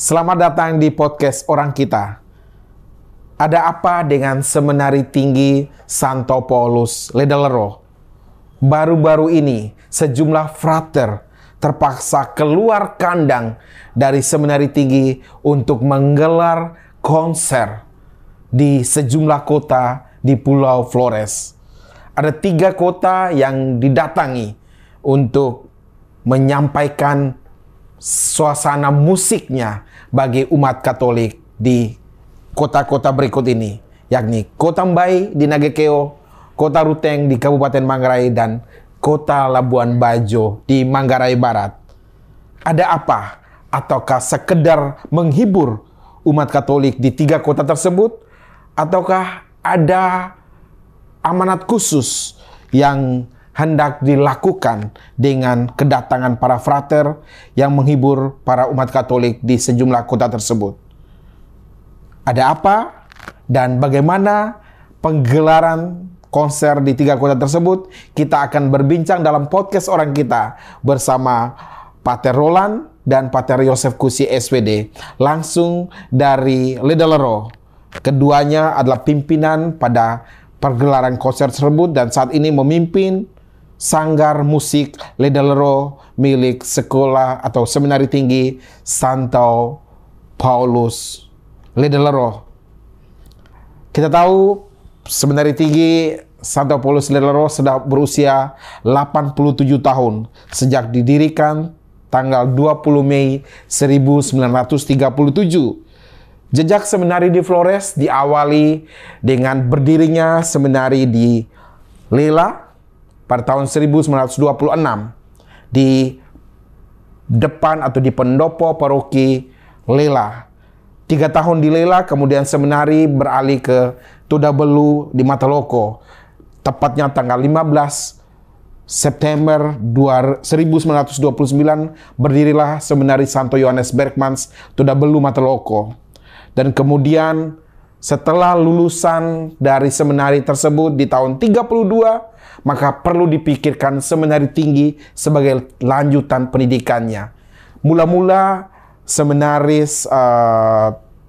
Selamat datang di podcast Orang Kita. Ada apa dengan Seminari Tinggi Santo Paulus Ledelero? Baru-baru ini sejumlah frater terpaksa keluar kandang dari Seminari Tinggi untuk menggelar konser di sejumlah kota di Pulau Flores. Ada 3 kota yang didatangi untuk menyampaikan suasana musiknya bagi umat Katolik di kota-kota berikut ini, yakni Kota Mbai di Nagekeo, Kota Ruteng di Kabupaten Manggarai, dan Kota Labuan Bajo di Manggarai Barat. Ada apa? Ataukah sekedar menghibur umat Katolik di 3 kota tersebut? Ataukah ada amanat khusus yang hendak dilakukan dengan kedatangan para frater yang menghibur para umat Katolik di sejumlah kota tersebut? Ada apa dan bagaimana penggelaran konser di 3 kota tersebut? Kita akan berbincang dalam podcast Orang Kita bersama Pater Roland dan Pater Yosef Kusi SPD langsung dari Ledelero. Keduanya adalah pimpinan pada pergelaran konser tersebut dan saat ini memimpin Sanggar Musik Ledelero milik sekolah atau Seminari Tinggi Santo Paulus Ledelero. Kita tahu Seminari Tinggi Santo Paulus Ledelero sudah berusia 87 tahun sejak didirikan tanggal 20 Mei 1937. Jejak seminari di Flores diawali dengan berdirinya seminari di Lela pada tahun 1926 di depan atau di pendopo paroki Lela. 3 tahun di Lela, kemudian seminari beralih ke Tudabelu di Mataloko. Tepatnya tanggal 15 September 1929 berdirilah seminari Santo Yohanes Bergmans Tudabelu Mataloko. Dan kemudian setelah lulusan dari seminari tersebut di tahun 32, maka perlu dipikirkan seminari tinggi sebagai lanjutan pendidikannya. Mula-mula seminaris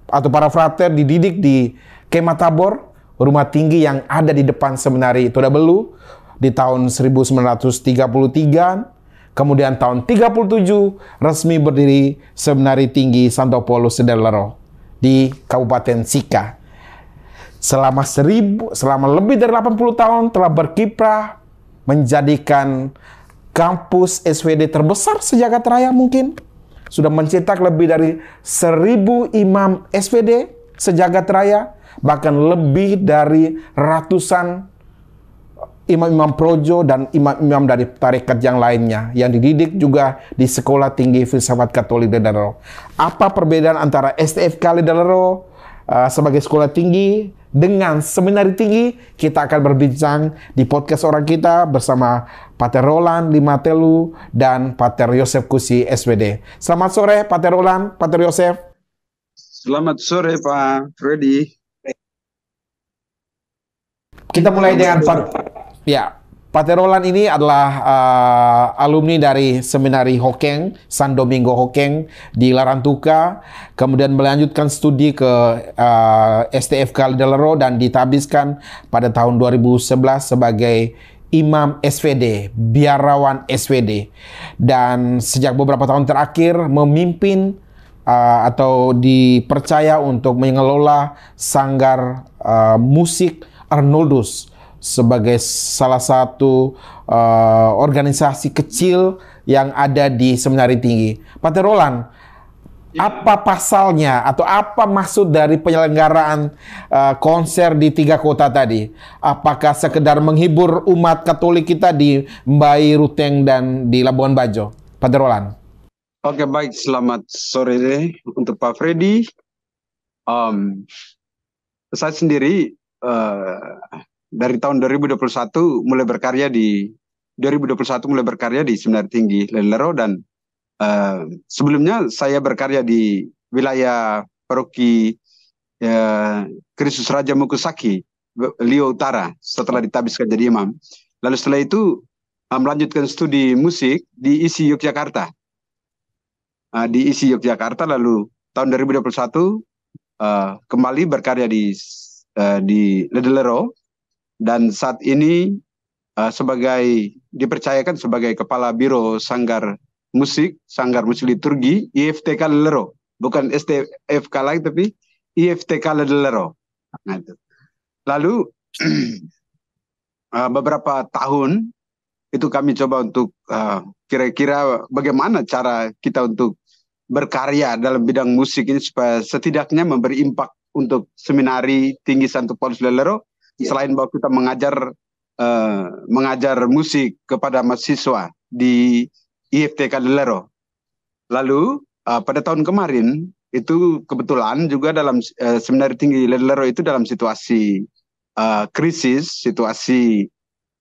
atau para frater dididik di Kemah Tabor, rumah tinggi yang ada di depan seminari Tudabelu di tahun 1933. Kemudian tahun 37 resmi berdiri Seminari Tinggi Santo Paulus Ledelero di Kabupaten Sika. Selama lebih dari 80 tahun telah berkiprah menjadikan kampus SWD terbesar sejagat raya mungkin. Sudah mencetak lebih dari 1000 imam SWD sejagat raya, bahkan lebih dari ratusan imam-imam projo dan imam-imam dari tarekat yang lainnya yang dididik juga di Sekolah Tinggi Filsafat Katolik Ledelero. Apa perbedaan antara STFK Ledelero sebagai sekolah tinggi dengan seminari tinggi? Kita akan berbincang di podcast Orang Kita bersama Pater Roland Limatelu dan Pater Yosef Kusi SPD. Selamat sore Pater Roland, Pater Yosef. Selamat sore Pak Freddy. Kita mulai dengan Pater Roland ini adalah alumni dari Seminari Hokeng, San Domingo Hokeng di Larantuka, kemudian melanjutkan studi ke STFK Ledelero dan ditabiskan pada tahun 2011 sebagai Imam SVD, Biarawan SVD, dan sejak beberapa tahun terakhir memimpin atau dipercaya untuk mengelola Sanggar Musik Arnoldus sebagai salah satu organisasi kecil yang ada di Seminari Tinggi. Pater Roland, apa pasalnya atau apa maksud dari penyelenggaraan konser di 3 kota tadi? Apakah sekedar menghibur umat Katolik kita di Mbai, Ruteng, dan di Labuan Bajo? Pater Roland. Oke, baik, selamat sore untuk Pak Freddy. Saya sendiri dari tahun 2021 mulai berkarya di Seminari Tinggi Ledelero, dan sebelumnya saya berkarya di wilayah paroki Kristus Raja Mukusaki, Lio Utara, setelah ditabiskan jadi imam. Lalu setelah itu melanjutkan studi musik di ISI Yogyakarta. Lalu tahun 2021 kembali berkarya di Ledelero, dan saat ini dipercayakan sebagai Kepala Biro Sanggar Musik Liturgi IFTK Ledelero, bukan STFK lagi tapi IFTK Ledelero. Nah, itu. Lalu beberapa tahun itu kami coba untuk kira-kira bagaimana cara kita untuk berkarya dalam bidang musik ini supaya setidaknya memberi impak untuk Seminari Tinggi Santo Paulus Ledelero, selain bahwa kita mengajar musik kepada mahasiswa di IFTK Ledelero. Lalu pada tahun kemarin itu kebetulan juga dalam Seminari Tinggi Ledelero itu dalam situasi krisis, situasi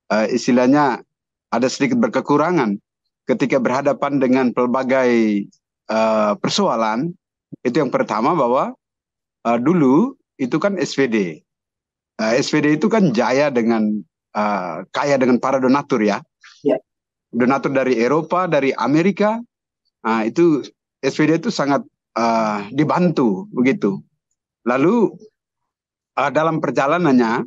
istilahnya ada sedikit berkekurangan ketika berhadapan dengan pelbagai persoalan. Itu yang pertama, bahwa dulu itu kan SVD. SVD itu kan kaya dengan para donatur ya. Donatur dari Eropa, dari Amerika. Itu SVD itu sangat dibantu begitu. Lalu dalam perjalanannya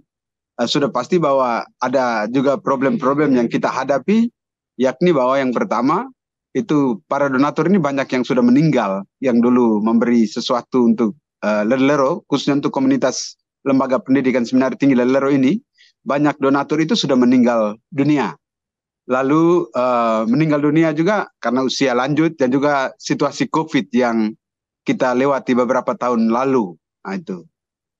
sudah pasti bahwa ada juga problem-problem yang kita hadapi, yakni bahwa yang pertama itu para donatur ini banyak yang sudah meninggal, yang dulu memberi sesuatu untuk Ledelero, khususnya untuk komunitas lembaga pendidikan Seminari Tinggi Ledelero ini. Banyak donatur itu sudah meninggal dunia. Lalu meninggal dunia juga karena usia lanjut dan juga situasi COVID yang kita lewati beberapa tahun lalu. Nah, itu.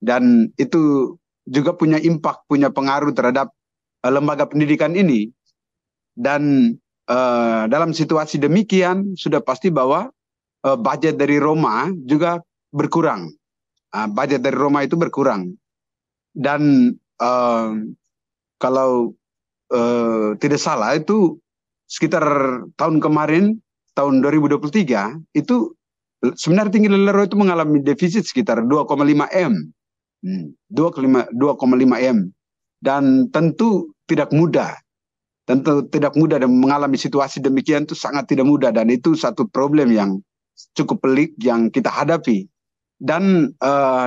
Dan itu juga punya impact, punya pengaruh terhadap lembaga pendidikan ini. Dan dalam situasi demikian sudah pasti bahwa budget dari Roma juga berkurang. Budget dari Roma itu berkurang. Dan kalau tidak salah itu sekitar tahun kemarin, tahun 2023, itu Seminari Tinggi Ledelero itu mengalami defisit sekitar 2,5 M. 2,5 M. Dan tentu tidak mudah. Dan mengalami situasi demikian itu sangat tidak mudah. Dan itu satu problem yang cukup pelik yang kita hadapi. Dan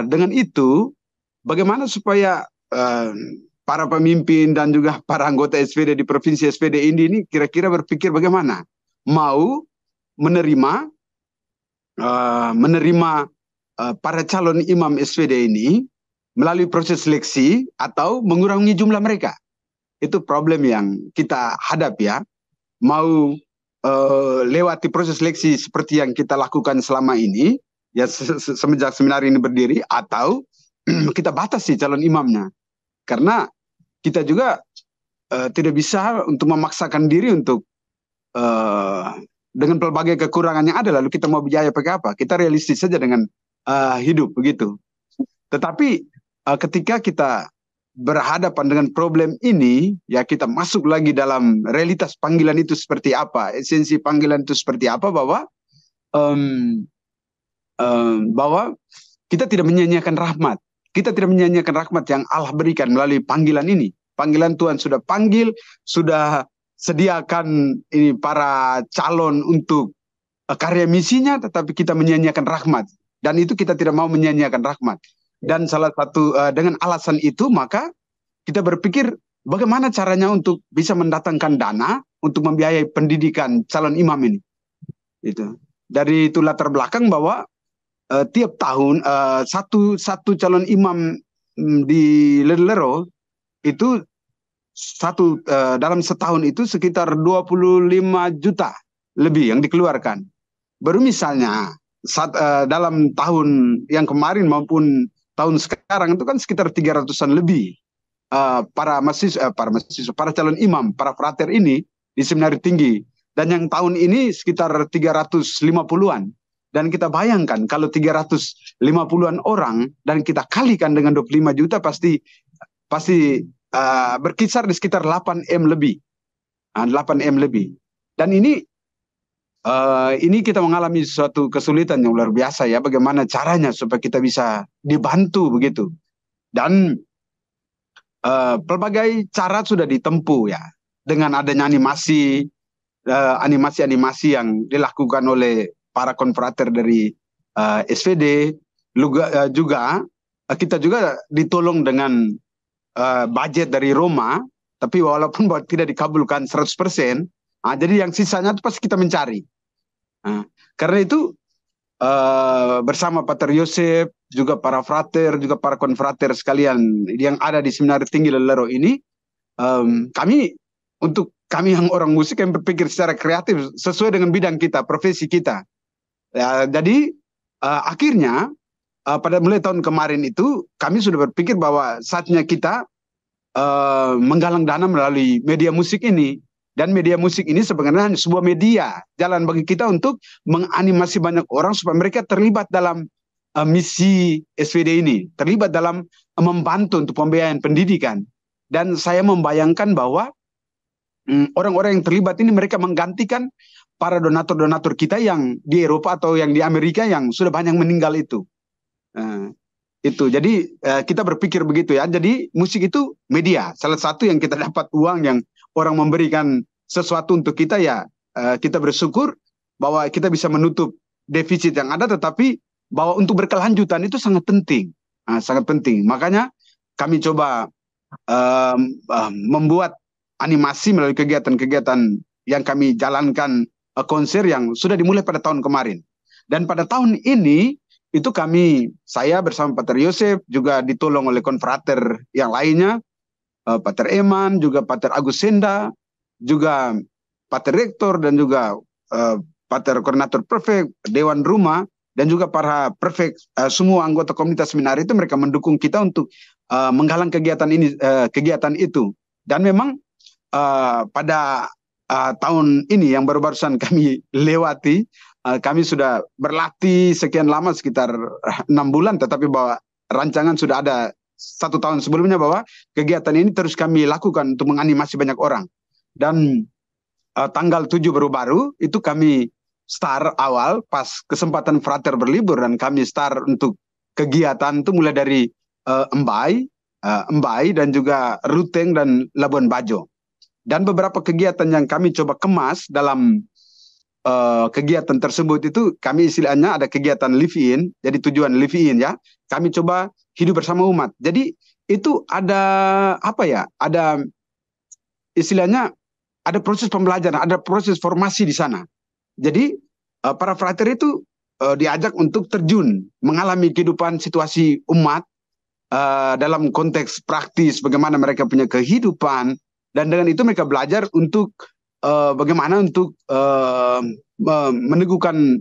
dengan itu, bagaimana supaya para pemimpin dan juga para anggota SPD di Provinsi SPD ini kira-kira berpikir bagaimana mau menerima para calon imam SPD ini melalui proses seleksi atau mengurangi jumlah mereka. Itu problem yang kita hadapi ya. Mau lewati proses seleksi seperti yang kita lakukan selama ini, ya semenjak seminari ini berdiri, atau kita batasi calon imamnya. Karena kita juga tidak bisa untuk memaksakan diri untuk dengan pelbagai kekurangan yang ada, lalu kita mau biaya pakai apa? Kita realistis saja dengan hidup begitu. Tetapi ketika kita berhadapan dengan problem ini, ya kita masuk lagi dalam realitas panggilan itu seperti apa, esensi panggilan itu seperti apa, bahwa kita tidak menyanyiakan rahmat. Kita tidak menyanyiakan rahmat yang Allah berikan melalui panggilan ini. Panggilan Tuhan sudah panggil, sudah sediakan ini para calon untuk karya misinya, tetapi kita menyanyiakan rahmat. Dan itu kita tidak mau menyanyiakan rahmat. Dan salah satu dengan alasan itu maka kita berpikir bagaimana caranya untuk bisa mendatangkan dana untuk membiayai pendidikan calon imam ini. Itu. Dari itu latar belakang bahwa tiap tahun satu calon imam di Ledelero itu dalam setahun itu sekitar 25 juta lebih yang dikeluarkan. Baru misalnya dalam tahun yang kemarin maupun tahun sekarang itu kan sekitar 300-an lebih para calon imam, para frater ini di seminari tinggi. Dan yang tahun ini sekitar 350-an. Dan kita bayangkan kalau 350-an orang dan kita kalikan dengan 25 juta pasti berkisar di sekitar 8M lebih. 8M lebih. Dan ini kita mengalami suatu kesulitan yang luar biasa ya, bagaimana caranya supaya kita bisa dibantu begitu. Dan pelbagai cara sudah ditempuh ya, dengan adanya animasi yang dilakukan oleh para konfrater dari SVD, juga kita juga ditolong dengan budget dari Roma, tapi walaupun tidak dikabulkan 100%, jadi yang sisanya itu pasti kita mencari. Karena itu bersama Pater Yosef, juga para frater, juga para konfrater sekalian yang ada di Seminari Tinggi Lelero ini, kami yang orang musik yang berpikir secara kreatif sesuai dengan bidang kita, profesi kita. Jadi akhirnya pada mulai tahun kemarin itu kami sudah berpikir bahwa saatnya kita menggalang dana melalui media musik ini. Dan media musik ini sebenarnya hanya sebuah media jalan bagi kita untuk menganimasi banyak orang supaya mereka terlibat dalam misi SVD ini, terlibat dalam membantu untuk pembiayaan pendidikan. Dan saya membayangkan bahwa orang-orang yang terlibat ini mereka menggantikan para donatur-donatur kita yang di Eropa atau yang di Amerika yang sudah banyak meninggal itu. Jadi kita berpikir begitu ya. Jadi musik itu media, salah satu yang kita dapat uang yang orang memberikan sesuatu untuk kita ya. Kita bersyukur bahwa kita bisa menutup defisit yang ada, tetapi bahwa untuk berkelanjutan itu sangat penting, sangat penting. Makanya kami coba membuat animasi melalui kegiatan-kegiatan yang kami jalankan, konser yang sudah dimulai pada tahun kemarin. Dan pada tahun ini itu saya bersama Pater Yosef juga ditolong oleh konfrater yang lainnya, Pater Eman, juga Pater Agus Senda, juga Pater Rektor dan juga Pater Koordinator Prefek, Dewan Rumah, dan juga para prefek, semua anggota komunitas seminar itu mereka mendukung kita untuk menggalang kegiatan itu. Dan memang pada tahun ini yang baru-barusan kami lewati, kami sudah berlatih sekian lama, sekitar 6 bulan, tetapi bahwa rancangan sudah ada 1 tahun sebelumnya bahwa kegiatan ini terus kami lakukan untuk menganimasi banyak orang. Dan tanggal 7 baru-baru itu kami start awal pas kesempatan frater berlibur, dan kami start untuk kegiatan itu mulai dari Embai dan juga Ruteng dan Labuan Bajo. Dan beberapa kegiatan yang kami coba kemas dalam kegiatan tersebut itu kami istilahnya ada kegiatan live in. Jadi tujuan live in ya, kami coba hidup bersama umat. Jadi itu ada ada istilahnya ada proses pembelajaran, ada proses formasi di sana. Jadi para frater itu diajak untuk terjun mengalami kehidupan situasi umat dalam konteks praktis, bagaimana mereka punya kehidupan, dan dengan itu mereka belajar untuk bagaimana untuk meneguhkan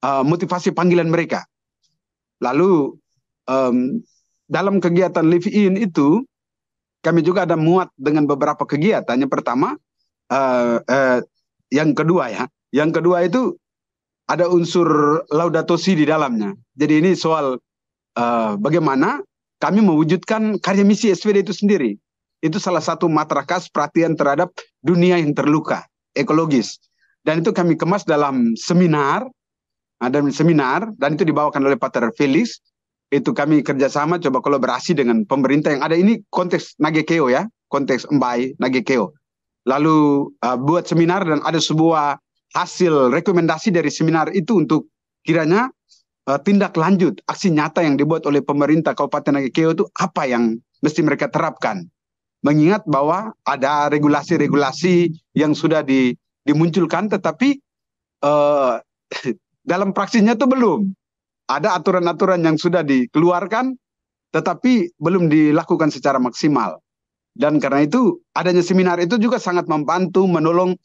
motivasi panggilan mereka. Lalu dalam kegiatan live in itu kami juga ada muat dengan beberapa kegiatan. Yang pertama, yang kedua itu ada unsur Laudato Si di dalamnya. Jadi ini soal bagaimana kami mewujudkan karya misi SVD itu sendiri. Itu salah satu matrakas perhatian terhadap dunia yang terluka, ekologis. Dan itu kami kemas dalam seminar, dan itu dibawakan oleh Pater Felix. Itu kami kerjasama, coba kolaborasi dengan pemerintah yang ada. Ini konteks Nagekeo ya, konteks Embai, Nagekeo. Lalu buat seminar, dan ada sebuah hasil rekomendasi dari seminar itu untuk kiranya tindak lanjut, aksi nyata yang dibuat oleh pemerintah Kabupaten Nagekeo itu apa yang mesti mereka terapkan. Mengingat bahwa ada regulasi-regulasi yang sudah dimunculkan, tetapi dalam praksinya itu belum. Ada aturan-aturan yang sudah dikeluarkan, tetapi belum dilakukan secara maksimal. Dan karena itu, adanya seminar itu juga sangat membantu, menolong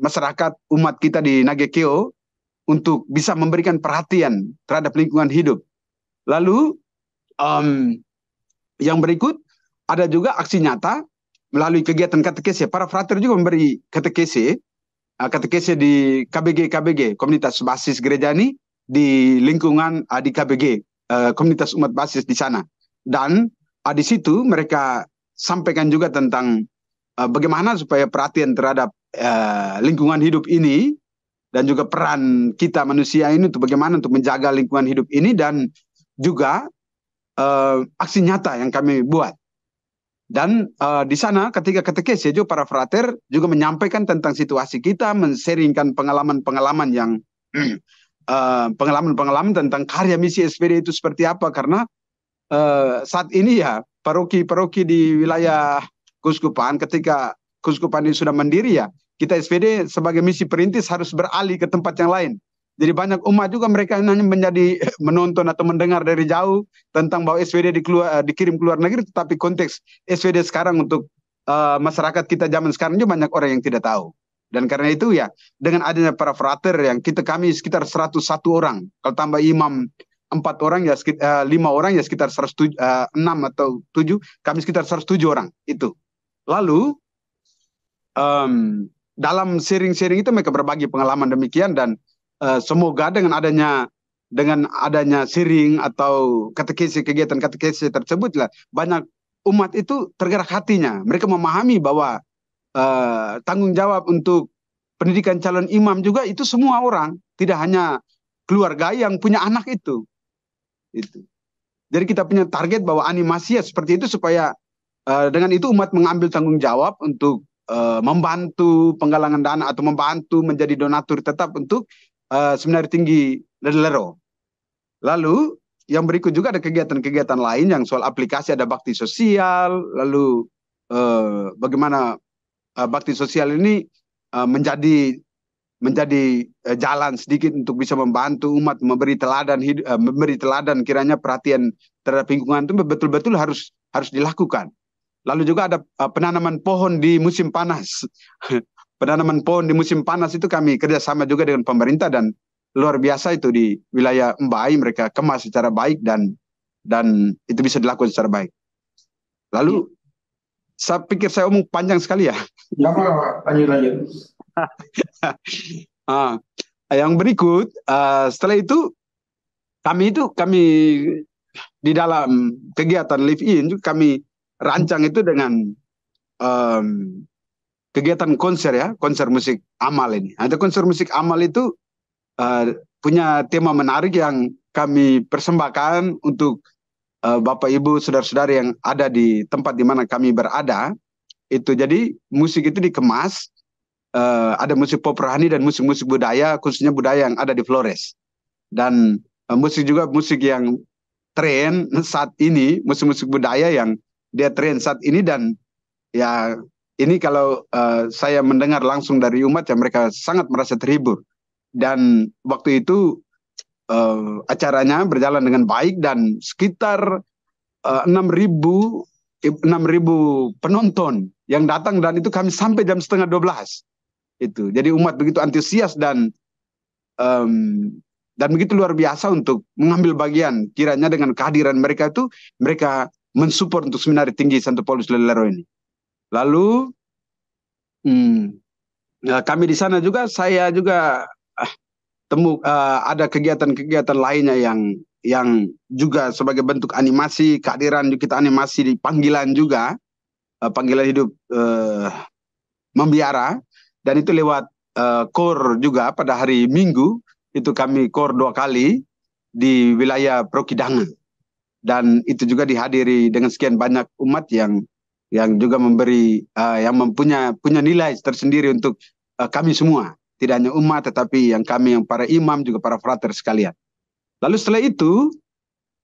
masyarakat umat kita di Nagekeo untuk bisa memberikan perhatian terhadap lingkungan hidup. Lalu, yang berikut, ada juga aksi nyata melalui kegiatan katekese. Para frater juga memberi katekese di KBG, komunitas basis gereja ini, di lingkungan di KBG, komunitas umat basis di sana. Dan di situ mereka sampaikan juga tentang bagaimana supaya perhatian terhadap lingkungan hidup ini, dan juga peran kita manusia ini untuk bagaimana untuk menjaga lingkungan hidup ini, dan juga aksi nyata yang kami buat. Dan di sana ketika katekese juga para frater juga menyampaikan tentang situasi kita, men-sharingkan pengalaman-pengalaman yang pengalaman-pengalaman tentang karya misi SPD itu seperti apa, karena saat ini ya paroki-paroki di wilayah Keuskupan, ketika Keuskupan ini sudah mandiri ya, kita SPD sebagai misi perintis harus beralih ke tempat yang lain. Jadi banyak umat juga mereka hanya menjadi menonton atau mendengar dari jauh tentang bahwa SPD dikirim ke luar negeri, tetapi konteks SPD sekarang untuk masyarakat kita zaman sekarang juga banyak orang yang tidak tahu. Dan karena itu ya, dengan adanya para frater yang kami sekitar 101 orang, kalau tambah imam 4 orang ya sekitar 5 orang ya sekitar 106 atau 7, kami sekitar 107 orang itu. Lalu dalam sharing-sharing itu mereka berbagi pengalaman demikian, dan semoga dengan adanya sharing atau kegiatan katekesi tersebut lah, banyak umat itu tergerak hatinya. Mereka memahami bahwa tanggung jawab untuk pendidikan calon imam juga itu semua orang, tidak hanya keluarga yang punya anak itu. Jadi kita punya target bahwa animasi ya seperti itu, supaya dengan itu umat mengambil tanggung jawab untuk membantu penggalangan dana atau membantu menjadi donatur tetap untuk Seminari Tinggi Ledlero. Lalu yang berikut juga ada kegiatan-kegiatan lain yang soal aplikasi, ada bakti sosial, lalu bagaimana bakti sosial ini menjadi jalan sedikit untuk bisa membantu umat, memberi teladan kiranya perhatian terhadap lingkungan itu betul-betul harus dilakukan. Lalu juga ada penanaman pohon di musim panas. Penanaman pohon di musim panas itu kami kerjasama juga dengan pemerintah, dan luar biasa itu di wilayah Mbai mereka kemas secara baik, dan itu bisa dilakukan secara baik. Lalu saya pikir saya omong panjang sekali ya. Lanjut. Yang berikut, setelah itu kami di dalam kegiatan live in kami rancang itu dengan kegiatan konser musik amal ini. Ada konser musik amal itu punya tema menarik yang kami persembahkan untuk Bapak Ibu saudara-saudari yang ada di tempat di mana kami berada. Itu jadi musik itu dikemas, ada musik pop rohani dan musik-musik budaya, khususnya budaya yang ada di Flores. Dan musik juga musik yang tren saat ini, musik-musik budaya yang dia tren saat ini, dan ya ini kalau saya mendengar langsung dari umat ya mereka sangat merasa terhibur. Dan waktu itu acaranya berjalan dengan baik, dan sekitar 6.000 penonton yang datang, dan itu kami sampai jam 11:30 itu. Jadi umat begitu antusias dan begitu luar biasa untuk mengambil bagian, kiranya dengan kehadiran mereka itu mereka mensupport untuk Seminari Tinggi Santo Paulus Ledlero ini. Lalu kami di sana juga, saya juga ada kegiatan-kegiatan lainnya yang juga sebagai bentuk animasi, kehadiran kita animasi di panggilan juga, panggilan hidup membiara, dan itu lewat KOR juga pada hari Minggu, itu kami KOR 2 kali di wilayah Prokidangan. Dan itu juga dihadiri dengan sekian banyak umat yang juga memberi, yang punya nilai tersendiri untuk kami semua. Tidak hanya umat, tetapi yang para imam, juga para frater sekalian. Lalu setelah itu,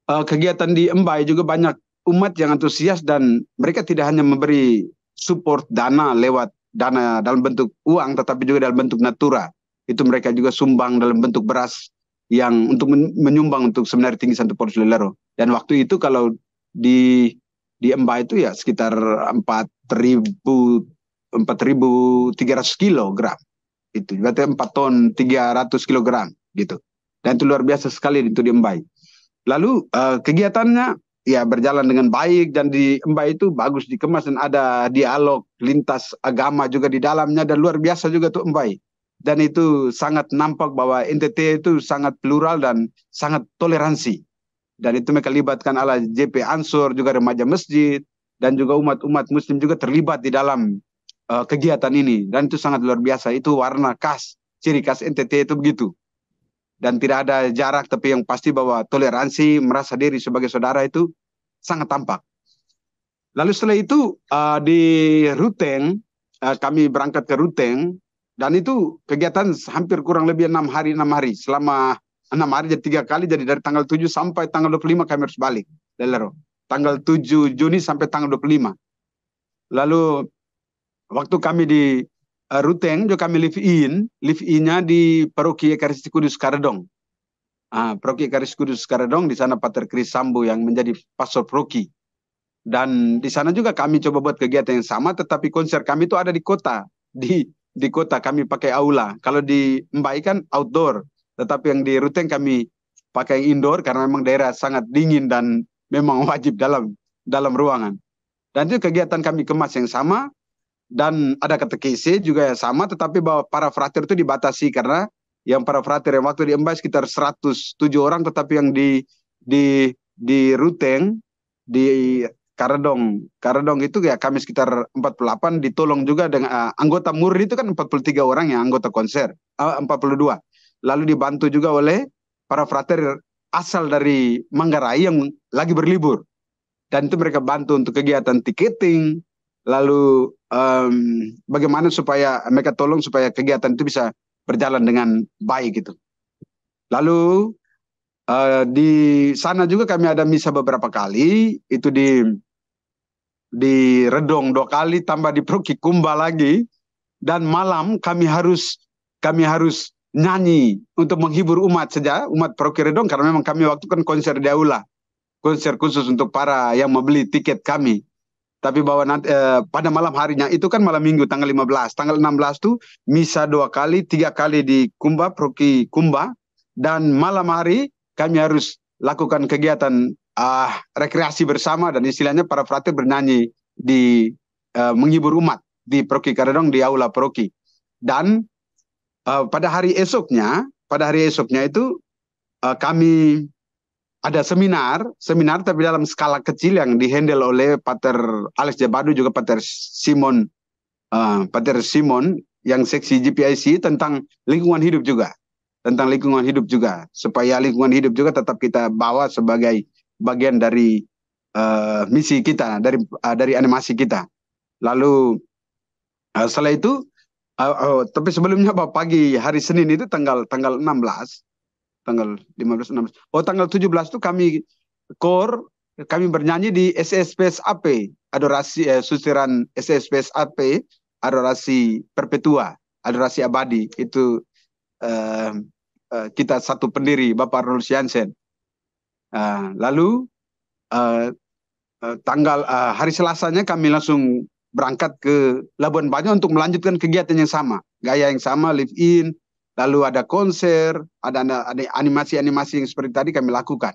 kegiatan di Mbai juga banyak umat yang antusias, dan mereka tidak hanya memberi support dana lewat dana dalam bentuk uang, tetapi juga dalam bentuk natura. Itu mereka juga sumbang dalam bentuk beras yang untuk menyumbang untuk Seminari Tinggi Santo Paulus Ledlero. Dan waktu itu kalau di Mbai itu ya sekitar 4.300 kilogram. Itu berarti 4 ton 300 kilogram gitu. Dan itu luar biasa sekali itu di Mbai. Lalu kegiatannya ya berjalan dengan baik, dan di Mbai itu bagus dikemas, dan ada dialog lintas agama juga di dalamnya, dan luar biasa juga tuh Mbai. Dan itu sangat nampak bahwa NTT itu sangat plural dan sangat toleransi. Dan itu mereka libatkan ala JP Ansor, juga remaja masjid, dan juga umat-umat muslim juga terlibat di dalam kegiatan ini. Dan itu sangat luar biasa. Itu warna khas, ciri khas NTT itu begitu. Dan tidak ada jarak, tapi yang pasti bahwa toleransi, merasa diri sebagai saudara itu sangat tampak. Lalu setelah itu di Ruteng, kami berangkat ke Ruteng, dan itu kegiatan hampir kurang lebih 6 hari. Selama 6 hari jadi 3 kali, jadi dari tanggal 7 sampai tanggal 25 kami harus balik. Lelero. Tanggal 7 Juni sampai tanggal 25. Lalu waktu kami di Ruteng juga kami live in-nya di Paroki Ekaristi Kudus Karedong. Paroki Ekaristi Kudus Karedong, di sana Pater Kris Sambu yang menjadi pastor paroki. Dan di sana juga kami coba buat kegiatan yang sama, tetapi konser kami itu ada di kota. Di kota kami pakai aula. Kalau di Mbai kan outdoor, tetapi yang di Ruteng kami pakai indoor karena memang daerah sangat dingin dan memang wajib dalam ruangan. Dan itu kegiatan kami kemas yang sama, dan ada katekese juga yang sama, tetapi bahwa para frater itu dibatasi karena yang para frater yang waktu di Mbai sekitar 107 orang, tetapi yang di Ruteng, di Karedong itu ya kami sekitar 48, ditolong juga dengan anggota murni itu kan 43 orang yang anggota konser, 42. Lalu dibantu juga oleh para frater asal dari Manggarai yang lagi berlibur. Dan itu mereka bantu untuk kegiatan tiketing, lalu bagaimana supaya mereka tolong supaya kegiatan itu bisa berjalan dengan baik gitu. Lalu di sana juga kami ada misa beberapa kali, itu di Redong 2 kali, tambah di Paroki Kumba lagi, dan malam kami harus nyanyi untuk menghibur umat saja, umat Paroki Redong, karena memang kami waktu kan konser di aula, konser khusus untuk para yang membeli tiket kami. Tapi bahwa nanti pada malam harinya itu kan malam minggu tanggal 15, tanggal 16 tuh misa 2 kali, 3 kali di Kumba, Paroki Kumba, dan malam hari kami harus lakukan kegiatan rekreasi bersama, dan istilahnya para frater bernyanyi di menghibur umat di Paroki Karedong di aula paroki. Dan pada hari esoknya itu kami ada seminar tapi dalam skala kecil yang dihandle oleh Pater Alex Jabadu juga Pater Simon yang seksi GPIC tentang lingkungan hidup juga. Supaya lingkungan hidup juga tetap kita bawa sebagai bagian dari misi kita, dari animasi kita. Lalu setelah itu tapi sebelumnya pagi hari Senin itu tanggal 16, tanggal 15, 16. Tanggal 17 itu kami bernyanyi di SSPS AP, adorasi susiran SSPS AP, adorasi perpetua, adorasi abadi. Itu kita satu pendiri, Bapak Arnold Jansen. Lalu hari Selasanya kami langsung berangkat ke Labuan Bajo untuk melanjutkan kegiatan yang sama, gaya yang sama, live in, lalu ada konser, ada animasi-animasi yang seperti tadi kami lakukan.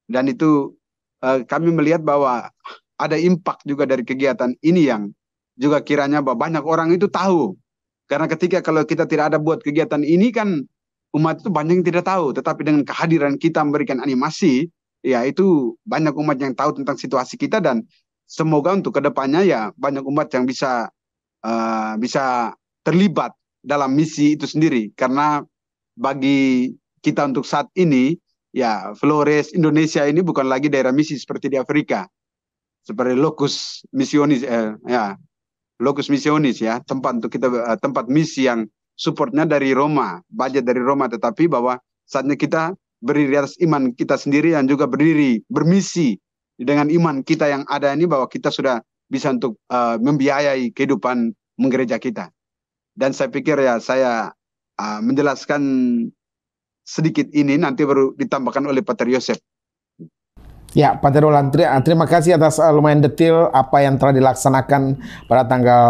Dan itu kami melihat bahwa ada impact juga dari kegiatan ini yang juga kiranya bahwa banyak orang itu tahu. Karena kalau kita tidak ada buat kegiatan ini kan umat itu banyak yang tidak tahu, tetapi dengan kehadiran kita memberikan animasi, ya itu banyak umat yang tahu tentang situasi kita, dan semoga untuk kedepannya ya banyak umat yang bisa terlibat dalam misi itu sendiri. Karena bagi kita untuk saat ini, ya Flores Indonesia ini bukan lagi daerah misi seperti di Afrika, seperti locus missionis, locus missionis ya, tempat untuk kita tempat misi yang supportnya dari Roma, budget dari Roma, tetapi bahwa saatnya kita berdiri atas iman kita sendiri dan juga bermisi dengan iman kita yang ada ini, bahwa kita sudah bisa untuk membiayai kehidupan menggereja kita. Dan saya pikir ya saya menjelaskan sedikit ini, nanti baru ditambahkan oleh Pater Yosef. Ya, Pater Roland, terima kasih atas lumayan detail apa yang telah dilaksanakan pada tanggal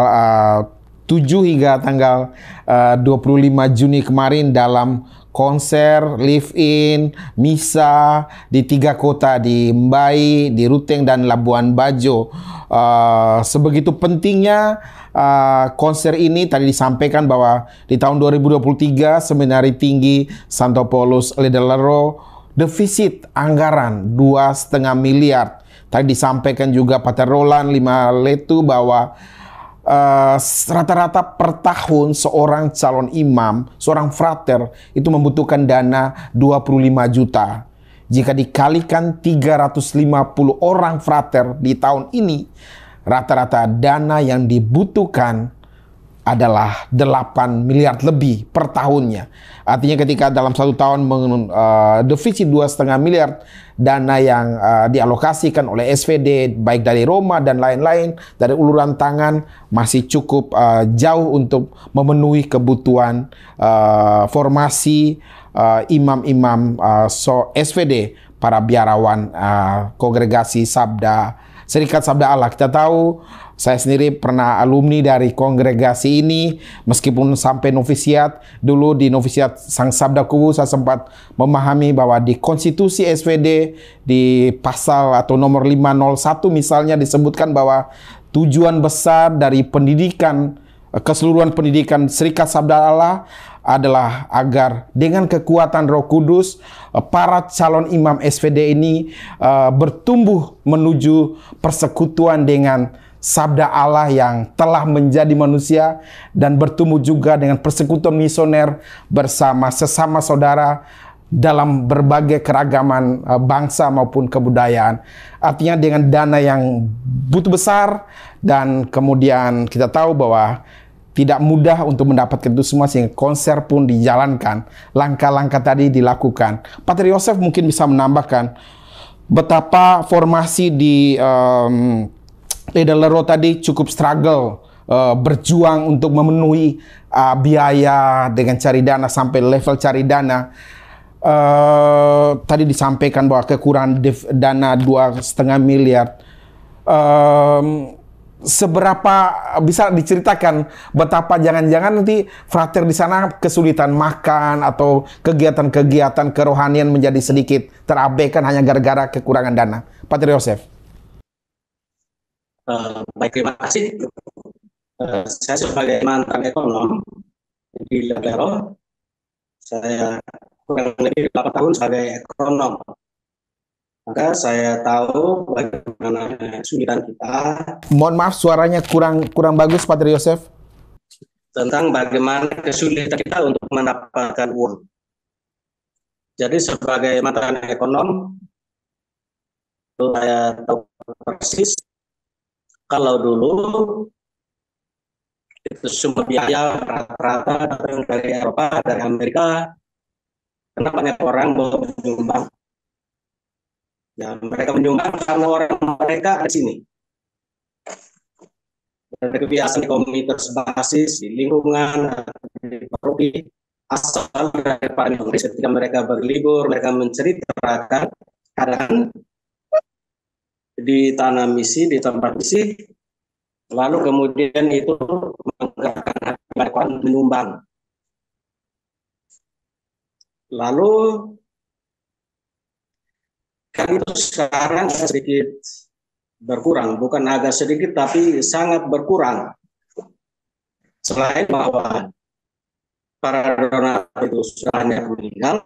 7 hingga tanggal 25 Juni kemarin dalam konser, live-in, misa di 3 kota, di Mbai, di Ruteng, dan Labuan Bajo. Sebegitu pentingnya konser ini. Tadi disampaikan bahwa di tahun 2023 Seminari Tinggi Santo Paulus Ledelero defisit anggaran 2,5 miliar. Tadi disampaikan juga Pater Roland 5 Letu bahwa rata-rata per tahun seorang calon imam, seorang frater itu membutuhkan dana 25 juta. Jika dikalikan 350 orang frater di tahun ini, rata-rata dana yang dibutuhkan adalah 8 miliar lebih per tahunnya. Artinya ketika dalam 1 tahun defisit 2,5 miliar dana yang dialokasikan oleh SVD baik dari Roma dan lain-lain dari uluran tangan masih cukup jauh untuk memenuhi kebutuhan formasi imam-imam SVD, para biarawan kongregasi Serikat Sabda Allah. Kita tahu, saya sendiri pernah alumni dari kongregasi ini, meskipun sampai novisiat. Dulu di novisiat Sang Sabda Kubu saya sempat memahami bahwa di konstitusi SVD di pasal atau nomor 501 misalnya disebutkan bahwa tujuan besar dari pendidikan, keseluruhan pendidikan Serikat Sabda Allah adalah agar dengan kekuatan Roh Kudus para calon imam SVD ini bertumbuh menuju persekutuan dengan Sabda Allah yang telah menjadi manusia dan bertumbuh juga dengan persekutuan misioner bersama sesama saudara dalam berbagai keragaman bangsa maupun kebudayaan. Artinya dengan dana yang butuh besar, dan kemudian kita tahu bahwa tidak mudah untuk mendapatkan itu semua, sehingga konser pun dijalankan, langkah-langkah tadi dilakukan. Pater Yosef mungkin bisa menambahkan betapa formasi di Ledelero tadi cukup struggle, berjuang untuk memenuhi biaya dengan cari dana sampai level cari dana. Tadi disampaikan bahwa kekurangan dana 2,5 miliar. Seberapa bisa diceritakan betapa jangan-jangan nanti frater di sana kesulitan makan atau kegiatan-kegiatan kerohanian menjadi sedikit terabaikan hanya gara-gara kekurangan dana. Pater Yosef. Baik, terima kasih. Saya sebagai mantan ekonom di Ledero, saya kurang lebih 8 tahun sebagai ekonom. Maka saya tahu bagaimana kesulitan kita. Mohon maaf, suaranya kurang bagus, Pater Yosef. Tentang bagaimana kesulitan kita untuk mendapatkan uang. Jadi sebagai mantan ekonom, saya tahu persis kalau dulu itu semua biaya rata-rata dari Eropa, dari Amerika, karena banyak orang mau menyumbang. Ya, mereka menyumbang karena orang mereka di sini. Ada kebiasaan komunitas basis di lingkungan, di paroki, asal dari Pak Indonesia. Ketika mereka berlibur, mereka menceritakan keadaan di tanah misi, di tempat misi, lalu kemudian itu menggerakkan mereka menyumbang. Lalu kan itu sekarang sedikit berkurang, bukan agak sedikit tapi sangat berkurang. Selain bahwa para donatur itu sudah banyak meninggal,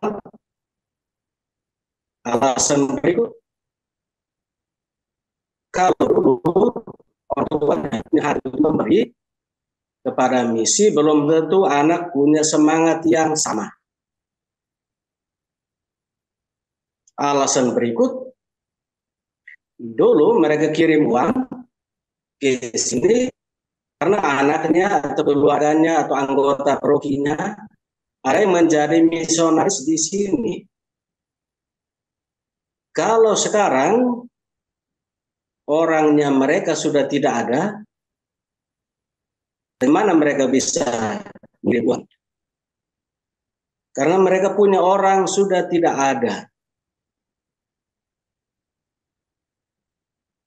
alasan berikut, kalau dulu orang tua harus memberi kepada misi, belum tentu anak punya semangat yang sama. Alasan berikut, dulu mereka kirim uang ke sini karena anaknya atau keluarganya atau anggota parokinya ada yang menjadi misionaris di sini. Kalau sekarang orangnya mereka sudah tidak ada, dari mana mereka bisa mengirim uang? Karena mereka punya orang sudah tidak ada.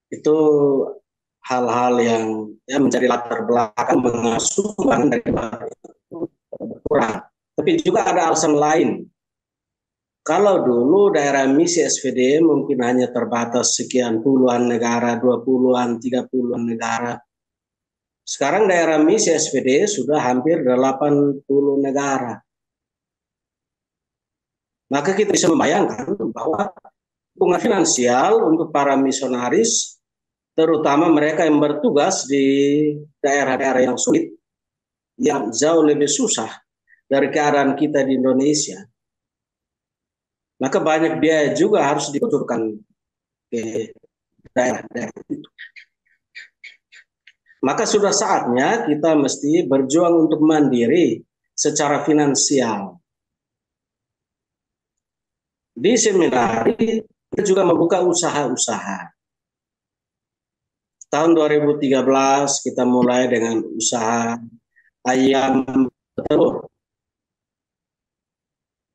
Itu hal-hal yang menjadi latar belakang mengasuh uang dari berkurang. Tapi juga ada alasan lain. Kalau dulu daerah misi SVD mungkin hanya terbatas sekian puluhan negara, 20-an, 30-an negara. Sekarang daerah misi SVD sudah hampir 80 negara. Maka kita bisa membayangkan bahwa dukungan finansial untuk para misionaris, terutama mereka yang bertugas di daerah-daerah yang sulit, yang jauh lebih susah dari keadaan kita di Indonesia. Maka banyak biaya juga harus dikucurkan ke daerah-daerah itu. Maka sudah saatnya kita mesti berjuang untuk mandiri secara finansial. Di seminari kita juga membuka usaha-usaha. Tahun 2013 kita mulai dengan usaha ayam telur.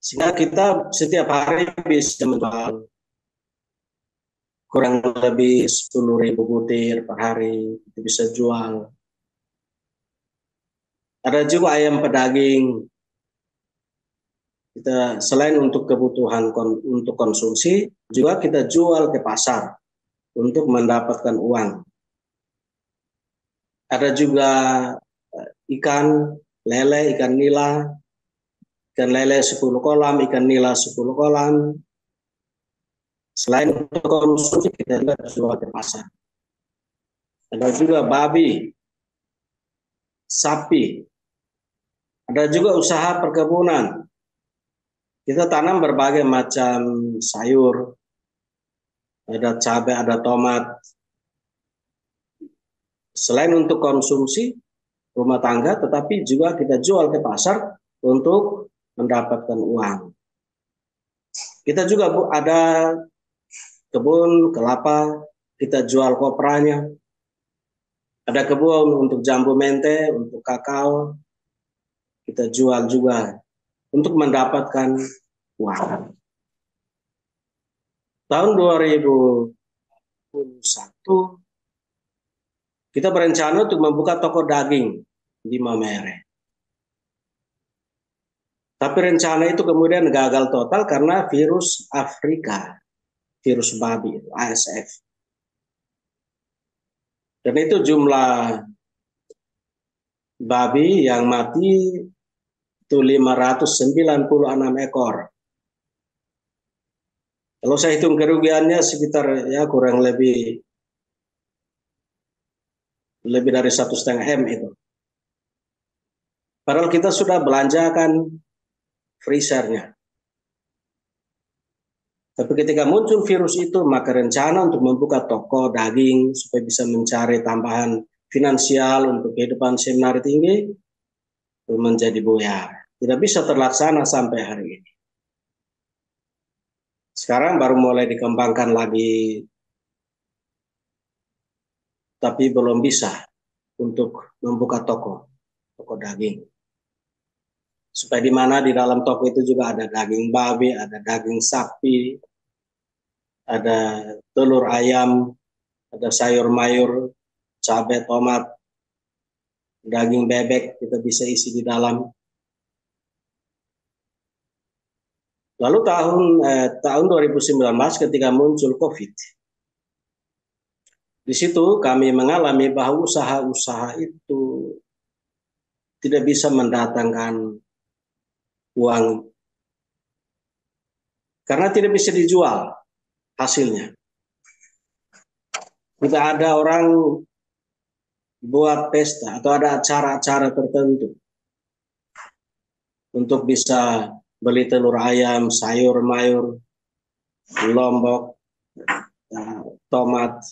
Sehingga kita setiap hari bisa menjual kurang lebih 10.000 butir per hari, kita bisa jual. Ada juga ayam pedaging. Kita selain untuk kebutuhan untuk konsumsi, juga kita jual ke pasar untuk mendapatkan uang. Ada juga ikan lele, ikan nila, ikan lele 10 kolam, ikan nila 10 kolam. Selain untuk konsumsi, kita juga jual ke pasar. Ada juga babi, sapi. Ada juga usaha perkebunan. Kita tanam berbagai macam sayur. Ada cabai, ada tomat. Selain untuk konsumsi rumah tangga, tetapi juga kita jual ke pasar untuk mendapatkan uang. Kita juga ada kebun kelapa, kita jual kopranya. Ada kebun untuk jambu mente, untuk kakao, kita jual juga untuk mendapatkan uang. Tahun 2021 kita berencana untuk membuka toko daging di Mamere. Tapi rencana itu kemudian gagal total karena virus Afrika, virus babi, ASF. Dan itu jumlah babi yang mati itu 596 ekor. Kalau saya hitung kerugiannya sekitar ya kurang lebih dari 1,5 M itu. Padahal kita sudah belanjakan freezernya. Tapi ketika muncul virus itu, maka rencana untuk membuka toko daging supaya bisa mencari tambahan finansial untuk kehidupan seminari tinggi menjadi buyar. Tidak bisa terlaksana sampai hari ini. Sekarang baru mulai dikembangkan lagi, tapi belum bisa untuk membuka toko daging. Supaya di mana di dalam toko itu juga ada daging babi, ada daging sapi, ada telur ayam, ada sayur mayur, cabai, tomat, daging bebek kita bisa isi di dalam. Lalu tahun 2019 ketika muncul COVID, di situ kami mengalami bahwa usaha-usaha itu tidak bisa mendatangkan uang karena tidak bisa dijual hasilnya. Tidak ada orang buat pesta atau ada acara-acara tertentu untuk bisa beli telur ayam, sayur mayur, lombok, tomat,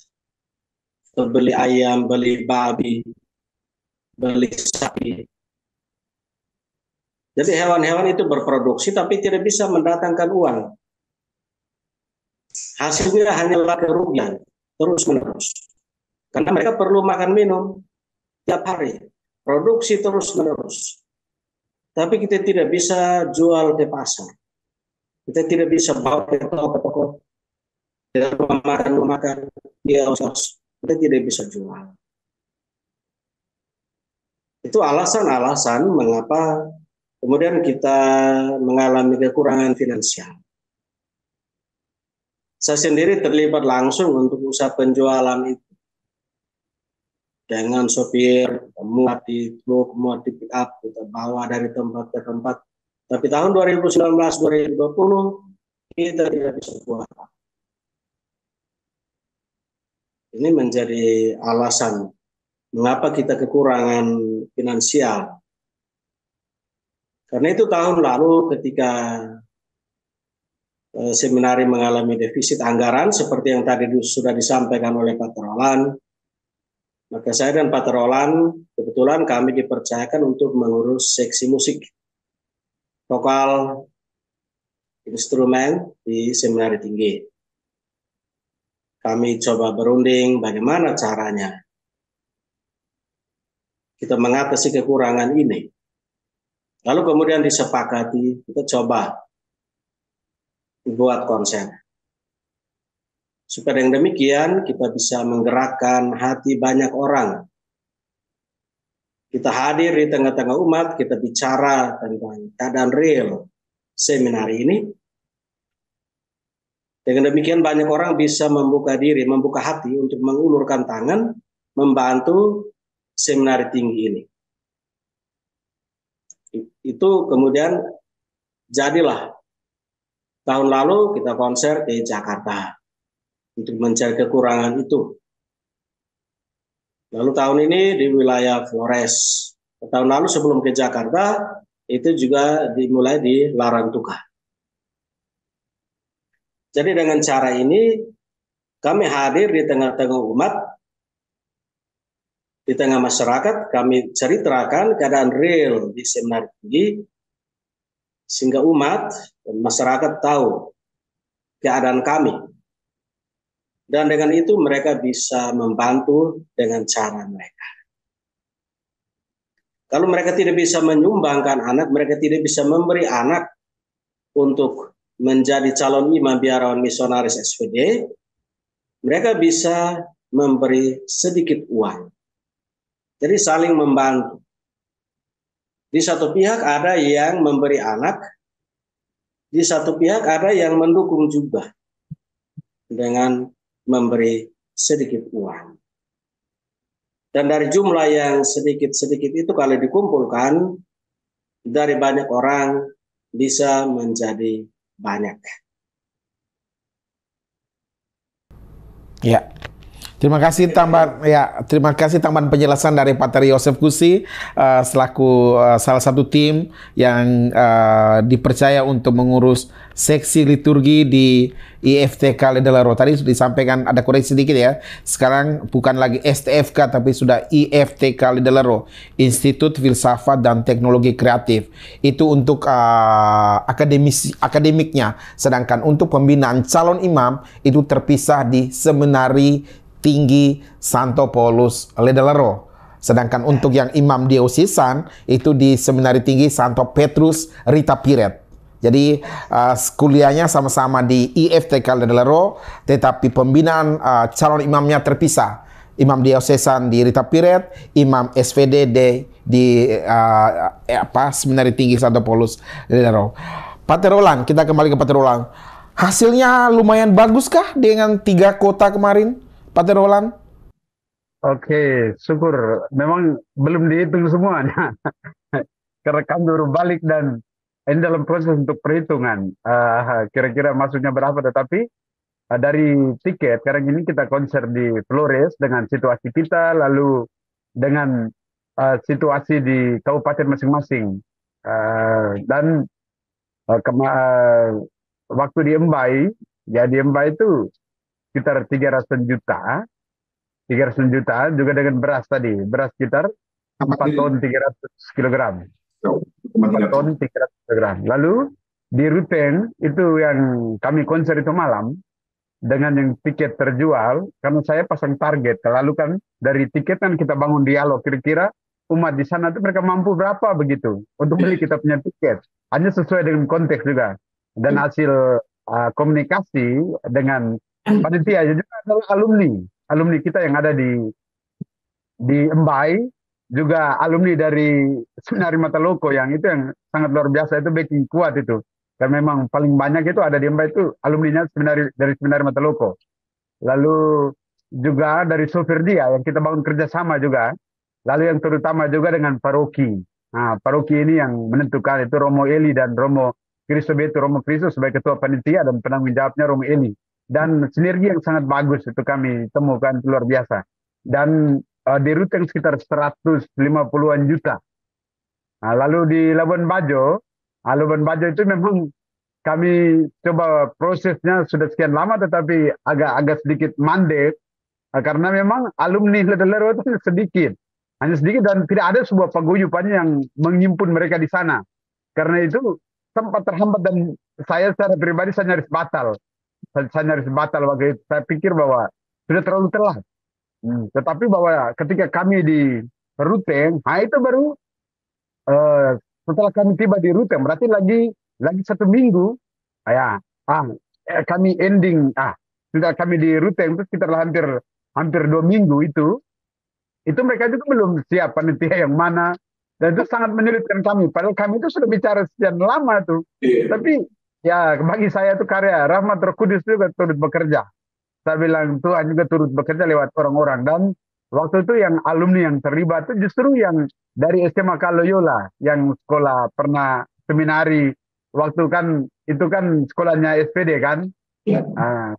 beli ayam, beli babi, beli sapi. Jadi hewan-hewan itu berproduksi tapi tidak bisa mendatangkan uang. Hasilnya hanyalah kerugian terus-menerus. Karena mereka perlu makan minum tiap hari. Produksi terus-menerus. Tapi kita tidak bisa jual ke pasar. Kita tidak bisa bawa ke toko-toko, ke rumah makan, kios. Kita tidak bisa jual. Itu alasan-alasan mengapa kemudian kita mengalami kekurangan finansial. Saya sendiri terlibat langsung untuk usaha penjualan itu. Dengan sopir, muat di truk, muat di pick up, kita bawa dari tempat ke tempat. Tapi tahun 2019-2020 kita tidak bisa buat. Ini menjadi alasan mengapa kita kekurangan finansial. Karena itu tahun lalu ketika seminari mengalami defisit anggaran seperti yang tadi sudah disampaikan oleh Pak Terawan, Maka saya dan Pak Roland kebetulan kami dipercayakan untuk mengurus seksi musik vokal instrumen di Seminari Tinggi. Kami coba berunding bagaimana caranya kita mengatasi kekurangan ini. Lalu kemudian disepakati kita coba buat konser. Supaya dengan demikian kita bisa menggerakkan hati banyak orang. Kita hadir di tengah-tengah umat, kita bicara tentang keadaan real seminari ini. Dengan demikian banyak orang bisa membuka diri, membuka hati untuk mengulurkan tangan, membantu seminari tinggi ini. Itu kemudian jadilah tahun lalu kita konser di Jakarta untuk mencari kekurangan itu. Lalu tahun ini di wilayah Flores. Tahun lalu sebelum ke Jakarta itu juga dimulai di Larantuka. Jadi dengan cara ini kami hadir di tengah-tengah umat, di tengah masyarakat, kami ceritakan keadaan real di Seminari Tinggi, sehingga umat dan masyarakat tahu keadaan kami. Dan dengan itu mereka bisa membantu dengan cara mereka. Kalau mereka tidak bisa menyumbangkan anak, mereka tidak bisa memberi anak untuk menjadi calon imam biarawan misionaris SVD, mereka bisa memberi sedikit uang. Jadi saling membantu. Di satu pihak ada yang memberi anak, di satu pihak ada yang mendukung juga dengan memberi sedikit uang. Dan dari jumlah yang sedikit-sedikit itu kalau dikumpulkan, dari banyak orang bisa menjadi banyak. Ya. Terima kasih tambahan penjelasan dari Pater Yosef Kusi selaku salah satu tim yang dipercaya untuk mengurus seksi liturgi di IFTK Ledalero. Tadi sudah disampaikan ada koreksi sedikit ya. Sekarang bukan lagi STFK tapi sudah IFTK Ledalero, Institut Filsafat dan Teknologi Kreatif. Itu untuk akademiknya. Sedangkan untuk pembinaan calon imam itu terpisah di Seminari Tinggi Santo Paulus Ledalero. Sedangkan untuk yang imam diosesan itu di Seminari Tinggi Santo Petrus Rita Piret. Jadi kuliahnya sama-sama di IFTK Ledalero, tetapi pembinaan calon imamnya terpisah. Imam diosesan di Rita Piret, imam SVD di Seminari Tinggi Santo Paulus Ledalero. Pater Roland, kita kembali ke Pater Roland. Hasilnya lumayan baguskah dengan 3 kota kemarin, Pater Roland? Oke, syukur. Memang belum dihitung semuanya. Karena kami baru balik dan ini dalam proses untuk perhitungan. Kira-kira masuknya berapa, tetapi dari tiket, sekarang ini kita konser di Flores dengan situasi kita, lalu dengan situasi di kabupaten masing-masing. Dan waktu di Embai, ya di Embai itu sekitar 300 juta juga dengan beras tadi. Beras sekitar 4 ton 300 kilogram. 4 ton 300 kilogram. Lalu di Ruteng itu yang kami konser itu malam dengan yang tiket terjual, karena saya pasang target. Lalu kan dari tiket kan kita bangun dialog kira-kira umat di sana itu mereka mampu berapa begitu untuk beli kita punya tiket. Hanya sesuai dengan konteks juga. Dan hasil komunikasi dengan panitia juga adalah alumni kita yang ada di Embai, juga alumni dari Seminari Mataloko yang itu yang sangat luar biasa, itu backing kuat itu. Dan memang paling banyak itu ada di Embai itu alumninya dari Seminari Mataloko. Lalu juga dari sopir dia yang kita bangun kerjasama juga. Lalu yang terutama juga dengan paroki. Nah, paroki ini yang menentukan itu Romo Eli dan Romo Kristobetu, Romo Kristus sebagai ketua panitia dan penanggung jawabnya Romo Eli. Dan sinergi yang sangat bagus itu kami temukan luar biasa. Dan di Ruteng sekitar 150-an juta. Nah, lalu di Labuan Bajo itu memang kami coba prosesnya sudah sekian lama, tetapi agak sedikit mandek Karena memang alumni Ledellero itu hanya sedikit dan tidak ada sebuah paguyuban yang menghimpun mereka di sana. Karena itu sempat terhambat dan saya secara pribadi saya nyaris batal. Saya nyaris batal waktu itu. Saya pikir bahwa sudah terlalu telat. Tetapi bahwa ketika kami di Ruteng, nah itu baru setelah kami tiba di Ruteng, berarti lagi 1 minggu, ya, kami ending, sudah kami di Ruteng itu sekitar hampir 2 minggu itu mereka juga belum siap panitia yang mana, dan itu sangat menyulitkan kami. Padahal kami itu sudah bicara sekian lama tuh, tapi ya bagi saya itu karya Rahmat Roh Kudus juga turut bekerja. Saya bilang Tuhan juga turut bekerja lewat orang-orang dan waktu itu yang alumni yang terlibat itu justru yang dari SMA Loyola yang sekolah pernah seminari waktu kan itu kan sekolahnya SPD kan.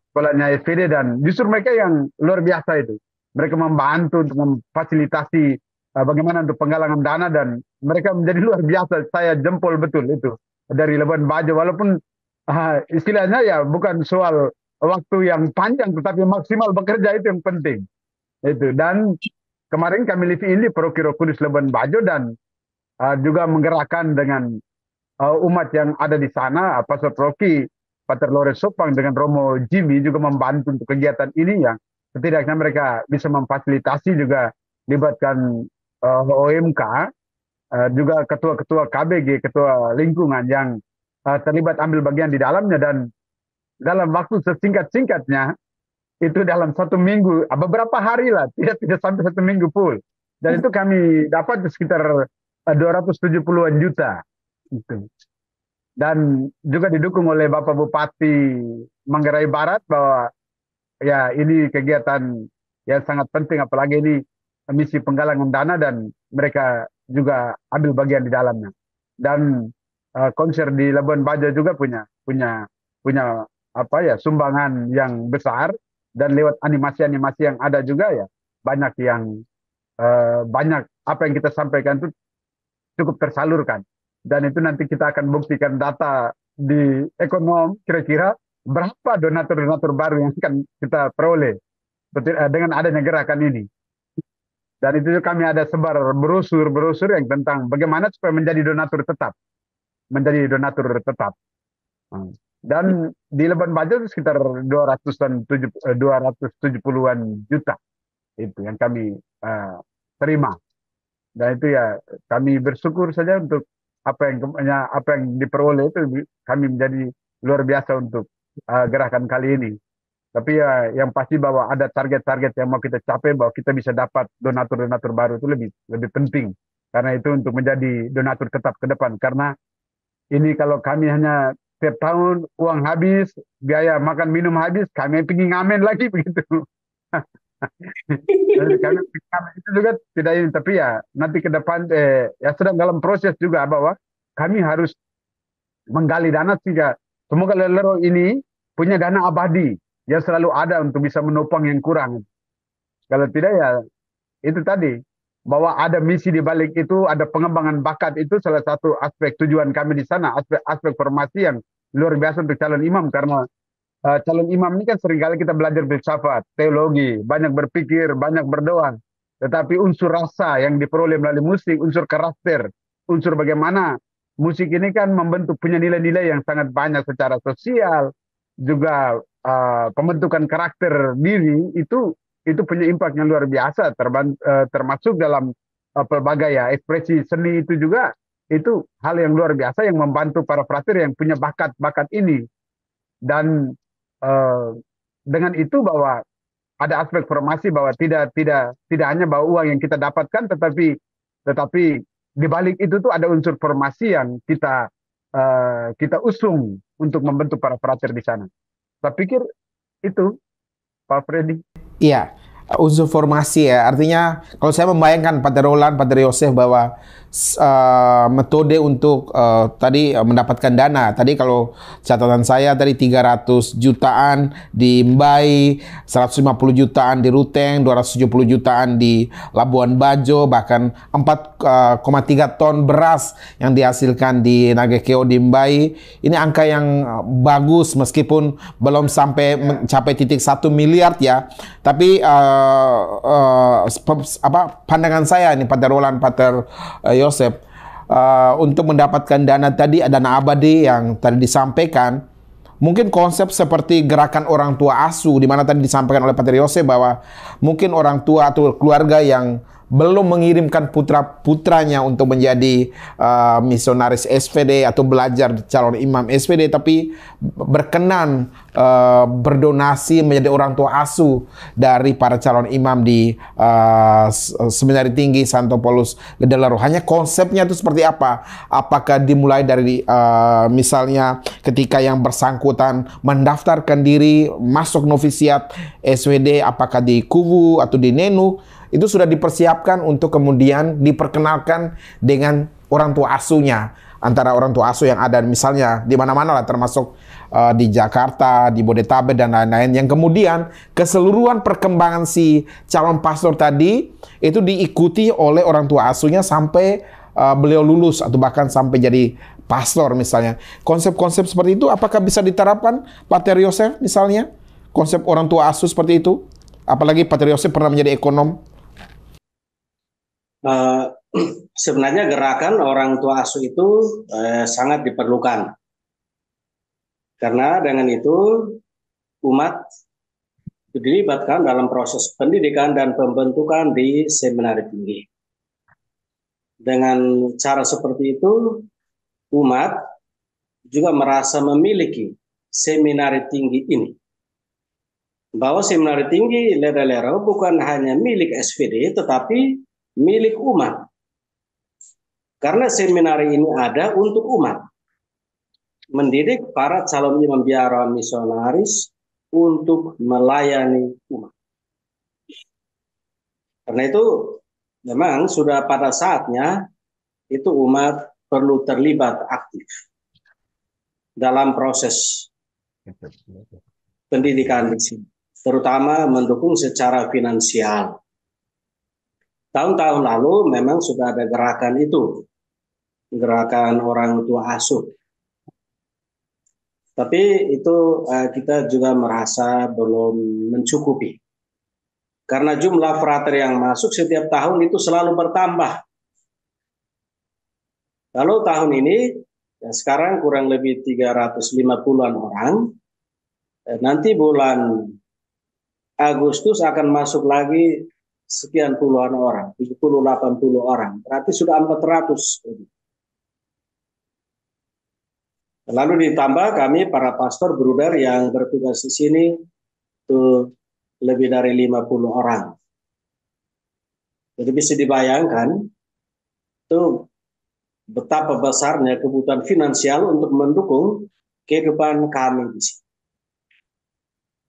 Sekolahnya SPD dan justru mereka yang luar biasa itu. Mereka membantu untuk memfasilitasi bagaimana untuk penggalangan dana dan mereka menjadi luar biasa. Saya jempol betul itu dari Labuan Bajo walaupun istilahnya ya bukan soal waktu yang panjang tetapi maksimal bekerja itu yang penting. Itu dan kemarin kami live in di Paroki Roh Kudus Labuan Bajo dan juga menggerakkan dengan umat yang ada di sana, Pastor Rocky, Pater Lores Sopang dengan Romo Jimmy juga membantu untuk kegiatan ini yang setidaknya mereka bisa memfasilitasi juga libatkan OMK, juga ketua-ketua KBG, ketua lingkungan yang terlibat ambil bagian di dalamnya dan dalam waktu sesingkat-singkatnya itu dalam 1 minggu, beberapa hari lah, tidak sampai 1 minggu full. Dan itu kami dapat sekitar 270-an juta. Gitu. Dan juga didukung oleh Bapak Bupati Manggarai Barat bahwa ya ini kegiatan yang sangat penting apalagi ini misi penggalangan dana dan mereka juga ambil bagian di dalamnya. Dan konser di Labuan Bajo juga punya apa ya sumbangan yang besar dan lewat animasi-animasi yang ada juga ya banyak apa yang kita sampaikan itu cukup tersalurkan. Dan itu nanti kita akan buktikan data di ekonom kira-kira berapa donatur-donatur baru yang akan kita peroleh dengan adanya gerakan ini. Dan itu kami ada sebar brosur-brosur yang tentang bagaimana supaya menjadi donatur tetap. Dan di Labuan Bajo sekitar 270-an juta itu yang kami terima. Dan itu ya kami bersyukur saja untuk apa yang diperoleh itu kami menjadi luar biasa untuk gerakan kali ini. Tapi ya yang pasti bahwa ada target-target yang mau kita capai bahwa kita bisa dapat donatur-donatur baru itu lebih penting. Karena itu untuk menjadi donatur tetap ke depan. Karena ini kalau kami hanya setiap tahun uang habis, biaya makan minum habis, kami pergi ngamen lagi begitu. Kami itu juga tidak ini, tapi ya nanti ke depan ya sedang dalam proses juga bahwa kami harus menggali dana sehingga semoga Ledellero ini punya dana abadi yang selalu ada untuk bisa menopang yang kurang. Kalau tidak ya itu tadi bahwa ada misi di balik itu, ada pengembangan bakat itu salah satu aspek tujuan kami di sana, aspek formasi yang luar biasa untuk calon imam karena calon imam ini kan seringkali kita belajar filsafat, teologi, banyak berpikir, banyak berdoa. Tetapi unsur rasa yang diperoleh melalui musik, unsur karakter, unsur bagaimana musik ini kan membentuk punya nilai-nilai yang sangat banyak secara sosial, juga pembentukan karakter diri itu punya impact yang luar biasa, termasuk dalam pelbagai ya ekspresi seni itu juga itu hal yang luar biasa yang membantu para frater yang punya bakat-bakat ini. Dan dengan itu bahwa ada aspek formasi bahwa tidak hanya bahwa uang yang kita dapatkan tetapi di balik itu tuh ada unsur formasi yang kita usung untuk membentuk para frater di sana. Saya pikir itu Pak Freddy. Iya, unsur formasi ya. Artinya kalau saya membayangkan Pater Roland, Pater Yosef bahwa metode untuk tadi mendapatkan dana. Tadi kalau catatan saya tadi 300 jutaan di Mbai, 150 jutaan di Ruteng, 270 jutaan di Labuan Bajo, bahkan 4,3 ton beras yang dihasilkan di Nagekeo di Mbai. Ini angka yang bagus meskipun belum sampai mencapai titik 1 miliar ya. Tapi pandangan saya ini Pater Roland, Pater Yosef, untuk mendapatkan dana tadi, dana abadi yang tadi disampaikan, mungkin konsep seperti gerakan orang tua asuh, di mana tadi disampaikan oleh Pater Yosef bahwa mungkin orang tua atau keluarga yang belum mengirimkan putra-putranya untuk menjadi misionaris SVD atau belajar calon imam SVD, tapi berkenan berdonasi menjadi orang tua asuh dari para calon imam di Seminari Tinggi Santo Paulus Ledelero. Hanya konsepnya itu seperti apa? Apakah dimulai dari misalnya ketika yang bersangkutan mendaftarkan diri masuk novisiat SVD, apakah di Kuwu atau di Nenu? Itu sudah dipersiapkan untuk kemudian diperkenalkan dengan orang tua asuhnya, antara orang tua asuh yang ada misalnya di mana-mana lah, termasuk di Jakarta, di Bodetabek dan lain-lain, yang kemudian keseluruhan perkembangan si calon pastor tadi itu diikuti oleh orang tua asuhnya sampai beliau lulus atau bahkan sampai jadi pastor misalnya. Konsep-konsep seperti itu apakah bisa diterapkan Pater Yosef misalnya? Konsep orang tua asuh seperti itu? Apalagi Pater Yosef pernah menjadi ekonom. Sebenarnya gerakan orang tua asuh itu sangat diperlukan, karena dengan itu umat dilibatkan dalam proses pendidikan dan pembentukan di seminari tinggi. Dengan cara seperti itu, umat juga merasa memiliki seminari tinggi ini, bahwa seminari tinggi Ledelero bukan hanya milik SVD tetapi milik umat. Karena seminari ini ada untuk umat, mendidik para calon imam biara misionaris untuk melayani umat. Karena itu memang sudah pada saatnya itu umat perlu terlibat aktif dalam proses pendidikan di sini, terutama mendukung secara finansial. Tahun-tahun lalu memang sudah ada gerakan itu, gerakan orang tua asuh. Tapi itu kita juga merasa belum mencukupi. Karena jumlah frater yang masuk setiap tahun itu selalu bertambah. Lalu tahun ini, ya sekarang kurang lebih 350-an orang. Nanti bulan Agustus akan masuk lagi sekian puluhan orang, 70-80 orang. Berarti sudah 400. Lalu ditambah kami para pastor bruder yang bertugas di sini itu lebih dari 50 orang. Jadi bisa dibayangkan itu betapa besarnya kebutuhan finansial untuk mendukung kehidupan kami di sini.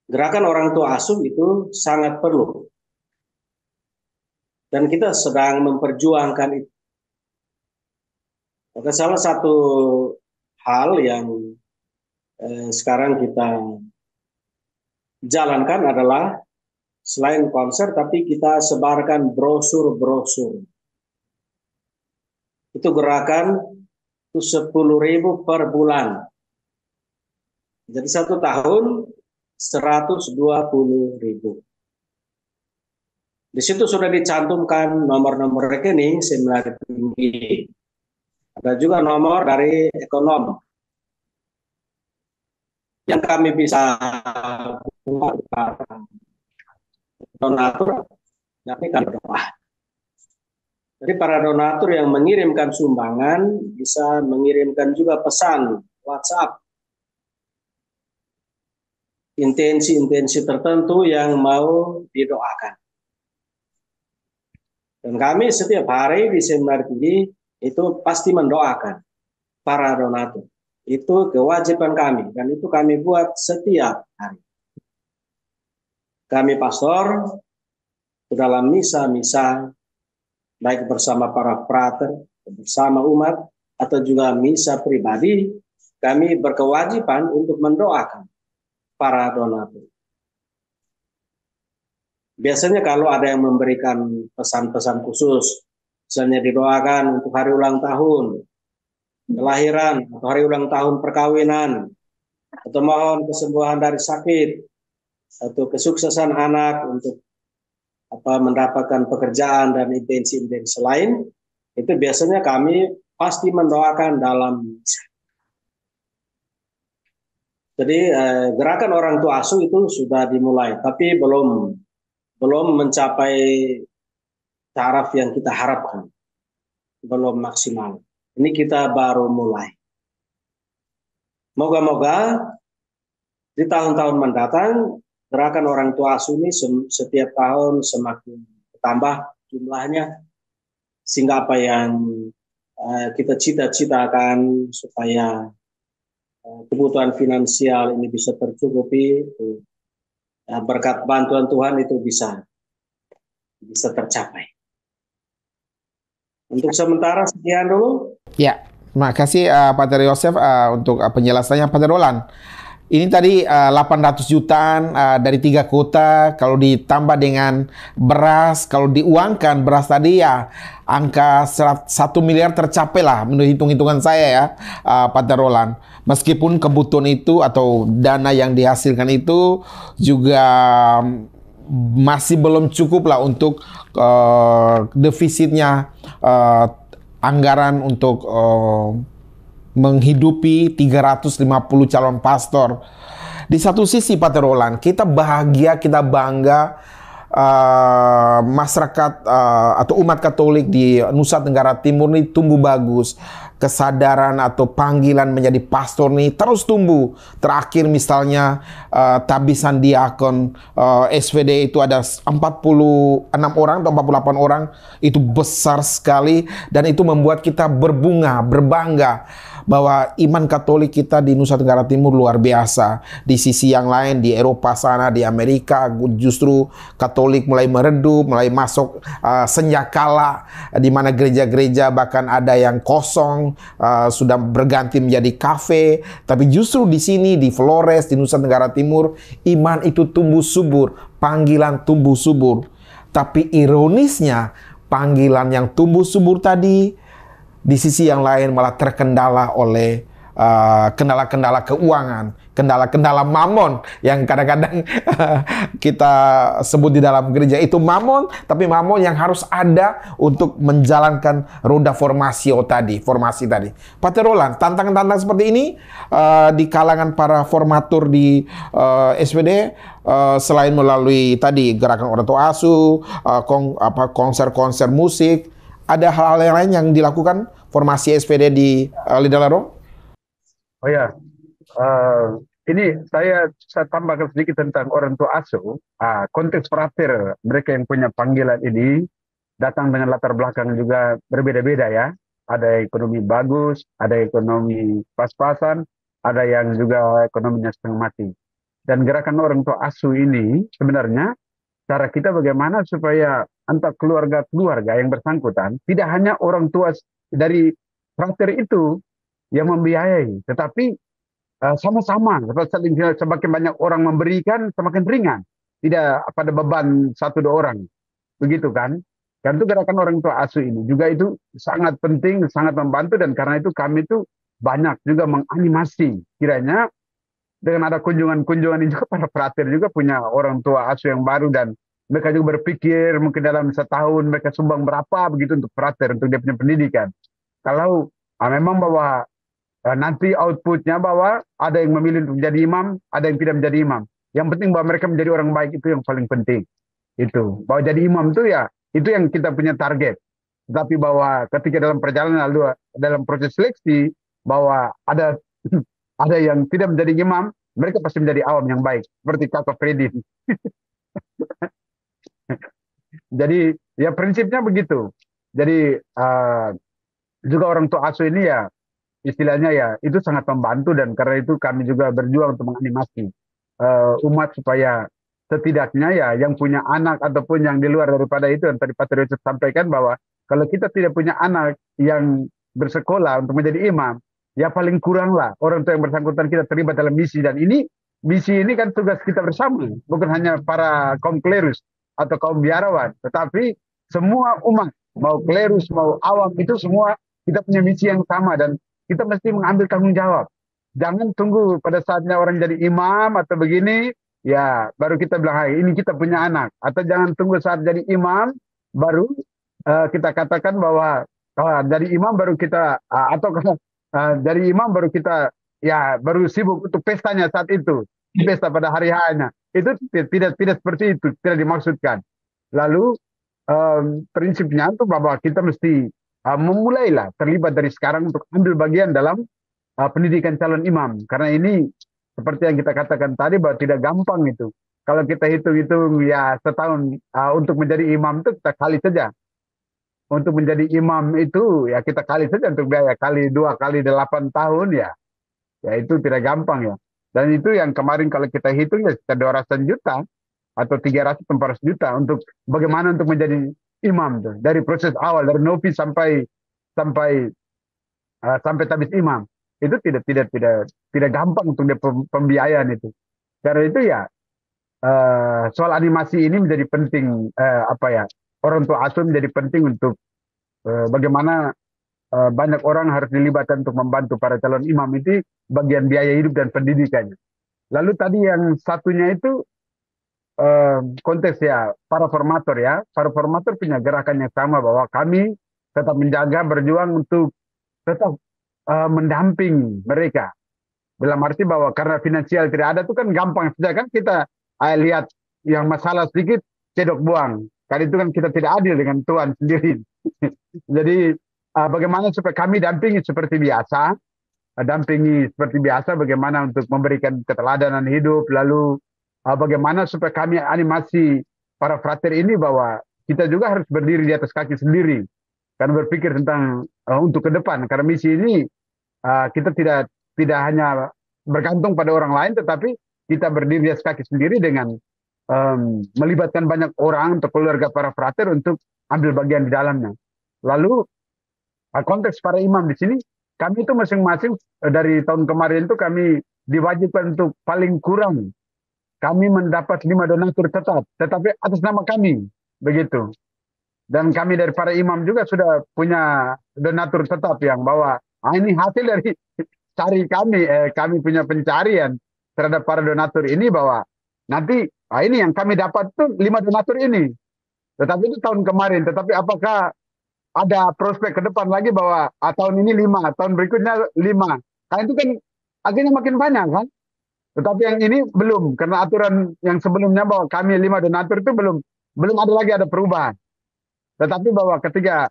Gerakan orang tua asuh itu sangat perlu. Dan kita sedang memperjuangkan itu. Maka salah satu hal yang sekarang kita jalankan adalah selain konser, tapi kita sebarkan brosur-brosur. Itu gerakan itu 10.000 per bulan. Jadi 1 tahun 120.000. Di situ sudah dicantumkan nomor-nomor rekening seminari tinggi. Ada juga nomor dari ekonom yang kami bisa buat donatur, tapi kan berdoa. Jadi para donatur yang mengirimkan sumbangan bisa mengirimkan juga pesan WhatsApp, intensi-intensi tertentu yang mau didoakan. Dan kami setiap hari di seminari tinggi itu pasti mendoakan para donatur. Itu kewajiban kami dan itu kami buat setiap hari. Kami pastor dalam misa-misa baik bersama para frater bersama umat atau juga misa pribadi, kami berkewajiban untuk mendoakan para donatur. Biasanya kalau ada yang memberikan pesan-pesan khusus, misalnya didoakan untuk hari ulang tahun, kelahiran, atau hari ulang tahun perkawinan, atau mohon kesembuhan dari sakit, atau kesuksesan anak untuk mendapatkan pekerjaan dan intensi-intensi lain, itu biasanya kami pasti mendoakan dalam misa. Jadi gerakan orang tua asuh itu sudah dimulai, tapi belum mencapai taraf yang kita harapkan, belum maksimal. Ini kita baru mulai. Moga-moga di tahun-tahun mendatang gerakan orang tua asuh ini setiap tahun semakin bertambah jumlahnya, sehingga apa yang kita cita-citakan supaya kebutuhan finansial ini bisa tercukupi, berkat bantuan Tuhan itu bisa tercapai. Untuk sementara sekian dulu. Ya, terima kasih Pater Yosef untuk penjelasannya, Pater Roland. Ini tadi 800 jutaan dari 3 kota, kalau ditambah dengan beras, kalau diuangkan beras tadi ya angka 1 miliar tercapai lah menurut hitung-hitungan saya ya, Pater Roland. Meskipun kebutuhan itu atau dana yang dihasilkan itu juga masih belum cukup lah untuk defisitnya anggaran untuk menghidupi 350 calon pastor. Di satu sisi Pater Roland, kita bahagia, kita bangga masyarakat atau umat Katolik di Nusa Tenggara Timur ini tumbuh bagus. Kesadaran atau panggilan menjadi pastor ini terus tumbuh. Terakhir misalnya tabisan diakon SVD itu ada 46 orang atau 48 orang. Itu besar sekali dan itu membuat kita berbangga bahwa iman Katolik kita di Nusa Tenggara Timur luar biasa. Di sisi yang lain di Eropa sana, di Amerika justru Katolik mulai meredup, mulai masuk senjakala di mana gereja-gereja bahkan ada yang kosong, sudah berganti menjadi kafe. Tapi justru di sini di Flores, di Nusa Tenggara Timur, iman itu tumbuh subur, panggilan tumbuh subur. Tapi ironisnya panggilan yang tumbuh subur tadi di sisi yang lain malah terkendala oleh kendala-kendala keuangan, kendala-kendala mamon yang kadang-kadang kita sebut di dalam gereja itu mamon, tapi mamon yang harus ada untuk menjalankan roda formasi tadi. Pater Roland, tantangan-tantangan seperti ini di kalangan para formatur di SVD, selain melalui tadi gerakan orang tua asuh, konser-konser musik, ada hal-hal yang lain yang dilakukan formasi SVD di Lidalero? Oh ya, ini saya tambahkan sedikit tentang orang tua asuh. Konteks frater mereka yang punya panggilan ini datang dengan latar belakang juga berbeda-beda ya. Ada ekonomi bagus, ada ekonomi pas-pasan, ada yang juga ekonominya setengah mati. Dan gerakan orang tua asuh ini sebenarnya cara kita bagaimana supaya antar keluarga-keluarga yang bersangkutan tidak hanya orang tua dari frater itu yang membiayai, tetapi sama-sama. Semakin banyak orang memberikan, semakin ringan. Tidak pada beban 1-2 orang. Begitu kan? Dan itu gerakan orang tua asuh ini juga itu sangat penting, sangat membantu, dan karena itu kami itu banyak juga menganimasi. Kiranya dengan ada kunjungan-kunjungan ini juga para frater juga punya orang tua asuh yang baru, dan mereka juga berpikir mungkin dalam setahun mereka sumbang berapa begitu untuk frater, untuk dia punya pendidikan. Kalau memang bahwa nanti outputnya bahwa ada yang memilih untuk menjadi imam, ada yang tidak menjadi imam. Yang penting bahwa mereka menjadi orang baik, itu yang paling penting. Itu bahwa jadi imam itu ya itu yang kita punya target. Tetapi bahwa ketika dalam perjalanan lalu dalam proses seleksi bahwa ada ada yang tidak menjadi imam, mereka pasti menjadi awam yang baik seperti Kakak Freddy. Jadi ya prinsipnya begitu. Jadi juga orang tua asuh ini ya istilahnya ya itu sangat membantu, dan karena itu kami juga berjuang untuk menganimasi umat supaya setidaknya ya yang punya anak ataupun yang di luar daripada itu, yang tadi Pater Yosef sampaikan bahwa kalau kita tidak punya anak yang bersekolah untuk menjadi imam, ya paling kuranglah orang tua yang bersangkutan kita terlibat dalam misi. Dan ini misi ini kan tugas kita bersama, bukan hanya para kaum klerus atau kaum biarawan, tetapi semua umat, mau klerus, mau awam, itu semua kita punya misi yang sama dan kita mesti mengambil tanggung jawab. Jangan tunggu pada saatnya orang jadi imam atau begini, ya baru kita bilang, "Hai, ini kita punya anak." Atau jangan tunggu saat jadi imam, baru kita katakan bahwa dari imam baru kita, atau dari imam baru kita, ya baru sibuk untuk pestanya saat itu, pesta pada hari hanya. Itu tidak seperti itu, tidak dimaksudkan. Lalu prinsipnya itu bahwa kita mesti memulailah terlibat dari sekarang untuk ambil bagian dalam pendidikan calon imam. Karena ini seperti yang kita katakan tadi bahwa tidak gampang itu. Kalau kita hitung-hitung ya setahun untuk menjadi imam itu kita kali saja. Untuk menjadi imam itu ya kita kali saja untuk biaya kali 2 kali 8 tahun ya. Ya itu tidak gampang ya. Dan itu yang kemarin kalau kita hitung ya sekitar 200 juta atau 300-400 juta untuk bagaimana untuk menjadi imam tuh. Dari proses awal dari novis sampai tabis imam. Itu tidak gampang untuk dia pembiayaan itu. Karena itu ya soal animasi ini menjadi penting, orang tua asuh menjadi penting untuk bagaimana banyak orang harus dilibatkan untuk membantu para calon imam itu bagian biaya hidup dan pendidikannya. Lalu tadi yang satunya itu konteks ya para formator ya. Para formator punya gerakan yang sama bahwa kami tetap menjaga, berjuang untuk tetap mendamping mereka. Dalam arti bahwa karena finansial tidak ada itu kan gampang saja kan kita lihat yang masalah sedikit cedok buang. Karena itu kan kita tidak adil dengan Tuhan sendiri. Jadi bagaimana supaya kami dampingi seperti biasa, bagaimana untuk memberikan keteladanan hidup, lalu bagaimana supaya kami animasi para frater ini bahwa kita juga harus berdiri di atas kaki sendiri. Karena berpikir tentang untuk ke depan. Karena misi ini kita tidak hanya bergantung pada orang lain, tetapi kita berdiri di atas kaki sendiri dengan melibatkan banyak orang untuk keluarga para frater untuk ambil bagian di dalamnya. Lalu konteks para imam di sini, kami itu masing-masing dari tahun kemarin itu kami diwajibkan untuk paling kurang kami mendapat 5 donatur tetap, tetapi atas nama kami, begitu. Dan kami dari para imam juga sudah punya donatur tetap yang bahwa ini hasil dari cari kami punya pencarian terhadap para donatur ini bahwa nanti ini yang kami dapat tuh 5 donatur ini. Tetapi itu tahun kemarin. Tetapi apakah ada prospek ke depan lagi bahwa tahun ini 5, tahun berikutnya 5. Karena itu kan akhirnya makin banyak kan. Tetapi yang ini belum, karena aturan yang sebelumnya bahwa kami 5 donatur itu belum ada perubahan. Tetapi bahwa ketika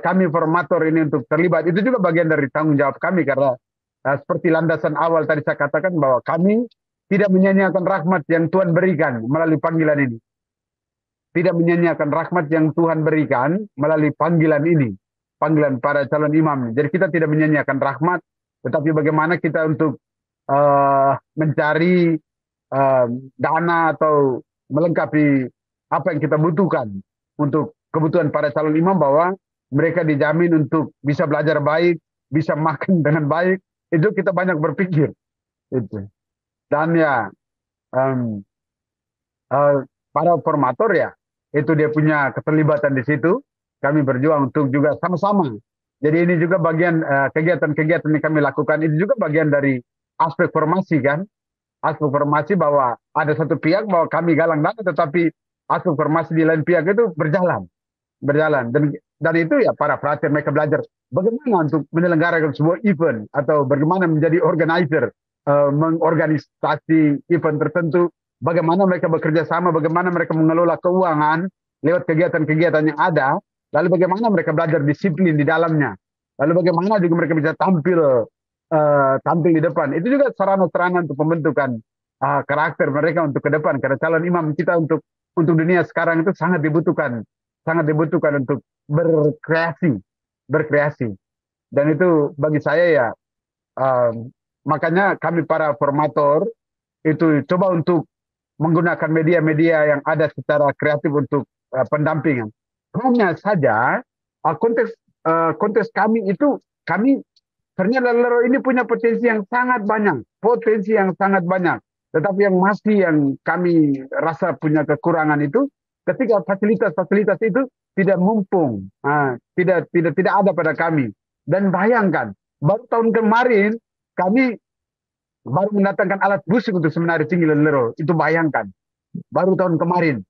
kami formator ini untuk terlibat, itu juga bagian dari tanggung jawab kami. Karena seperti landasan awal tadi saya katakan bahwa kami tidak menyanyiakan rahmat yang Tuhan berikan melalui panggilan ini. Tidak menyanyiakan rahmat yang Tuhan berikan melalui panggilan ini. Panggilan para calon imam. Jadi kita tidak menyanyiakan rahmat, tetapi bagaimana kita untuk mencari dana atau melengkapi apa yang kita butuhkan untuk kebutuhan para calon imam, bahwa mereka dijamin untuk bisa belajar baik, bisa makan dengan baik. Itu kita banyak berpikir. Itu. Dan ya para formator ya, itu dia punya keterlibatan di situ. Kami berjuang untuk juga sama-sama. Jadi ini juga bagian kegiatan-kegiatan yang kami lakukan, itu juga bagian dari aspek formasi kan. Aspek formasi bahwa ada satu pihak bahwa kami galang dana, tetapi aspek formasi di lain pihak itu berjalan. Dan itu ya para frater mereka belajar bagaimana untuk menyelenggarakan sebuah event atau bagaimana menjadi organizer, mengorganisasi event tertentu, bagaimana mereka bekerja sama, bagaimana mereka mengelola keuangan lewat kegiatan-kegiatan yang ada, lalu bagaimana mereka belajar disiplin di dalamnya, lalu bagaimana juga mereka bisa tampil di depan. Itu juga sarana-sarana untuk pembentukan karakter mereka untuk ke depan. Karena calon imam kita untuk dunia sekarang itu sangat dibutuhkan untuk berkreasi. Dan itu bagi saya ya, makanya kami para formator itu coba untuk menggunakan media-media yang ada secara kreatif untuk pendampingan. Hanya saja konteks kami itu, kami ternyata Lero ini punya potensi yang sangat banyak. Tetapi yang masih yang kami rasa punya kekurangan itu ketika fasilitas-fasilitas itu tidak mumpung, tidak ada pada kami. Dan bayangkan, baru tahun kemarin kami baru mendatangkan alat musik untuk Semenari Tinggi Lelero. Itu bayangkan, baru tahun kemarin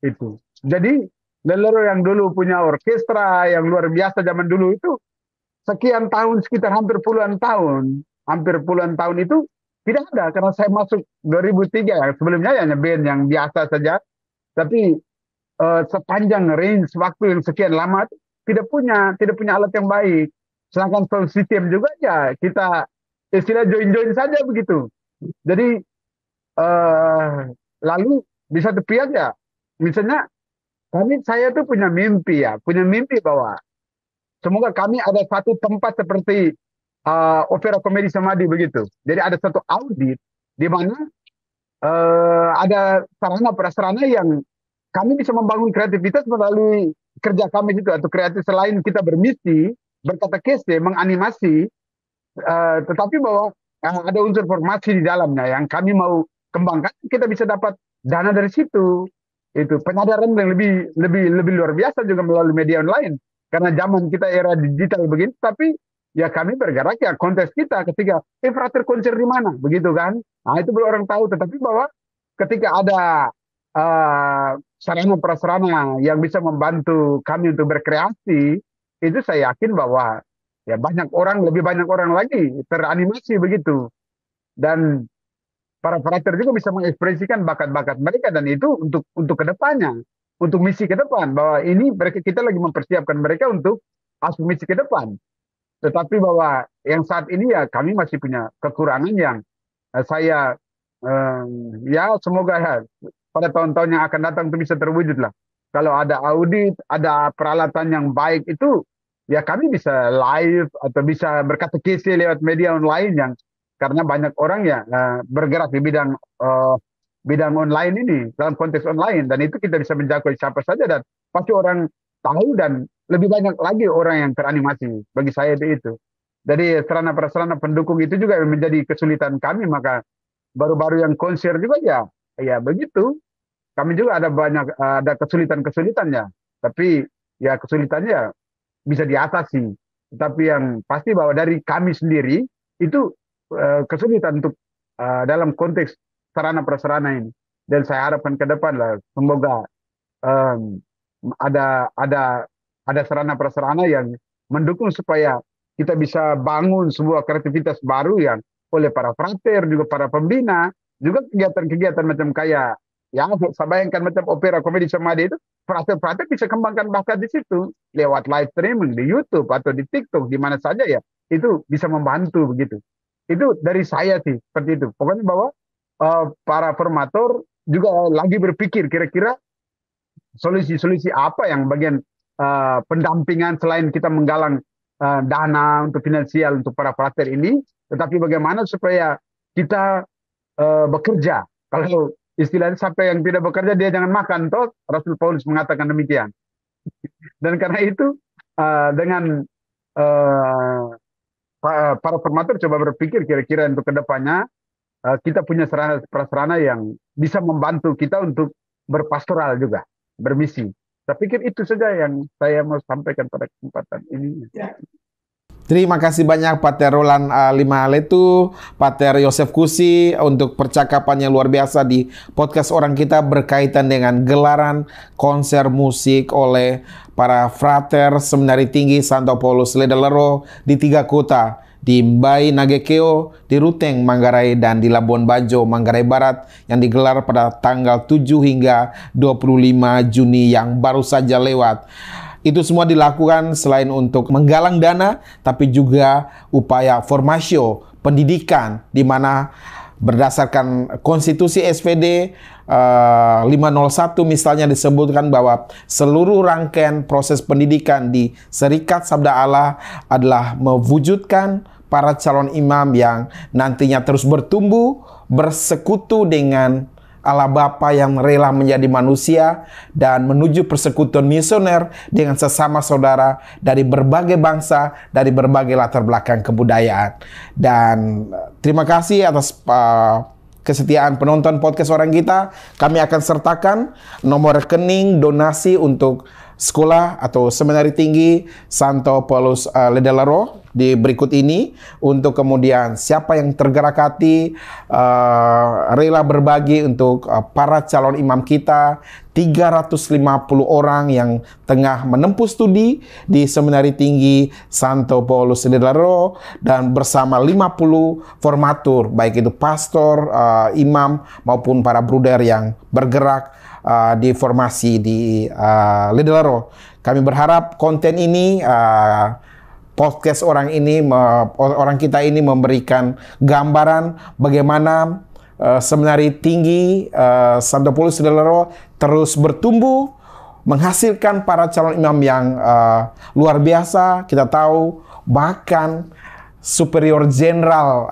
itu. Jadi Lelero yang dulu punya orkestra yang luar biasa zaman dulu itu sekian tahun, sekitar hampir puluhan tahun itu tidak ada, karena saya masuk 2003 ya. Sebelumnya hanya band yang biasa saja, tapi sepanjang range waktu yang sekian lama tidak punya alat yang baik. Sedangkan sound system juga ya kita istilah join saja begitu. Jadi lalu di satu pihak ya, misalnya saya tuh punya mimpi bahwa semoga kami ada satu tempat seperti Opera Komedi Samadhi begitu. Jadi ada satu audit di mana ada sarana prasarana yang kami bisa membangun kreativitas melalui kerja kami juga, atau kreatif selain kita bermisi, berkatekese, menganimasi, tetapi bahwa ada unsur formasi di dalamnya yang kami mau kembangkan, kita bisa dapat dana dari situ. Itu penyadaran yang lebih luar biasa juga melalui media online, karena zaman kita era digital begini. Tapi ya kami bergerak ya konteks kita ketika frater konser di mana begitu kan. Nah itu belum orang tahu, tetapi bahwa ketika ada sarana prasarana yang bisa membantu kami untuk berkreasi, itu saya yakin bahwa ya lebih banyak orang lagi teranimasi begitu. Dan para frater juga bisa mengekspresikan bakat-bakat mereka, dan itu untuk kedepannya, untuk misi ke depan, bahwa ini kita lagi mempersiapkan mereka untuk masuk misi ke depan. Tetapi bahwa yang saat ini ya kami masih punya kekurangan yang saya ya semoga ya pada tahun-tahun yang akan datang itu bisa terwujud lah. Kalau ada audit, ada peralatan yang baik itu, ya kami bisa live atau bisa berkatekese lewat media online yang karena banyak orang ya bergerak di bidang online ini, dalam konteks online, dan itu kita bisa menjangkau siapa saja dan pasti orang tahu, dan lebih banyak lagi orang yang teranimasi. Bagi saya itu. Jadi sarana prasarana pendukung itu juga menjadi kesulitan kami, maka baru-baru yang konser juga ya begitu. Kami juga ada kesulitan-kesulitannya, tapi ya kesulitannya bisa diatasi. Tapi yang pasti bahwa dari kami sendiri itu kesulitan untuk dalam konteks sarana prasarana ini. Dan saya harapkan ke depan lah semoga ada sarana prasarana yang mendukung supaya kita bisa bangun sebuah kreativitas baru yang oleh para frater juga para pembina, juga kegiatan-kegiatan macam kayak yang saya bayangkan macam Opera Komedi Samadhi itu, frater-frater bisa kembangkan bakat di situ lewat live streaming di YouTube atau di TikTok, di mana saja ya, itu bisa membantu begitu. Itu dari saya sih seperti itu. Pokoknya bahwa para formator juga lagi berpikir kira-kira solusi-solusi apa yang bagian pendampingan selain kita menggalang dana untuk finansial untuk para frater ini, tetapi bagaimana supaya kita bekerja. Kalau istilahnya sampai yang tidak bekerja dia jangan makan, toh Rasul Paulus mengatakan demikian. Dan karena itu dengan para formator coba berpikir kira-kira untuk kedepannya kita punya sarana prasarana yang bisa membantu kita untuk berpastoral juga, bermisi. Saya pikir itu saja yang saya mau sampaikan pada kesempatan ini. Terima kasih banyak Pater Roland Limaletu, Pater Yosef Kusi untuk percakapannya luar biasa di podcast Orang Kita berkaitan dengan gelaran konser musik oleh para frater Seminari Tinggi Santo Paulus Ledelero di 3 kota, di Mbai Nagekeo, di Ruteng Manggarai, dan di Labuan Bajo Manggarai Barat, yang digelar pada tanggal 7 hingga 25 Juni yang baru saja lewat. Itu semua dilakukan selain untuk menggalang dana, tapi juga upaya formasio, pendidikan, di mana berdasarkan konstitusi SPD 501 misalnya disebutkan bahwa seluruh rangkaian proses pendidikan di Serikat Sabda Allah adalah mewujudkan para calon imam yang nantinya terus bertumbuh, bersekutu dengan Allah Bapa yang rela menjadi manusia dan menuju persekutuan misioner dengan sesama saudara dari berbagai bangsa, dari berbagai latar belakang kebudayaan. Dan terima kasih atas kesetiaan penonton podcast Orang Kita. Kami akan sertakan nomor rekening donasi untuk sekolah atau seminari tinggi Santo Paulus Ledelaro di berikut ini, untuk kemudian siapa yang tergerak hati rela berbagi untuk para calon imam kita, 350 orang yang tengah menempuh studi di seminari tinggi Santo Paulus Ledelaro, dan bersama 50 formatur, baik itu pastor, imam maupun para bruder yang bergerak di formasi di Ledelaro. Kami berharap konten ini, podcast orang kita ini memberikan gambaran bagaimana seminari tinggi Santo Paulus Ledelaro terus bertumbuh, menghasilkan para calon imam yang luar biasa. Kita tahu bahkan Superior Jenderal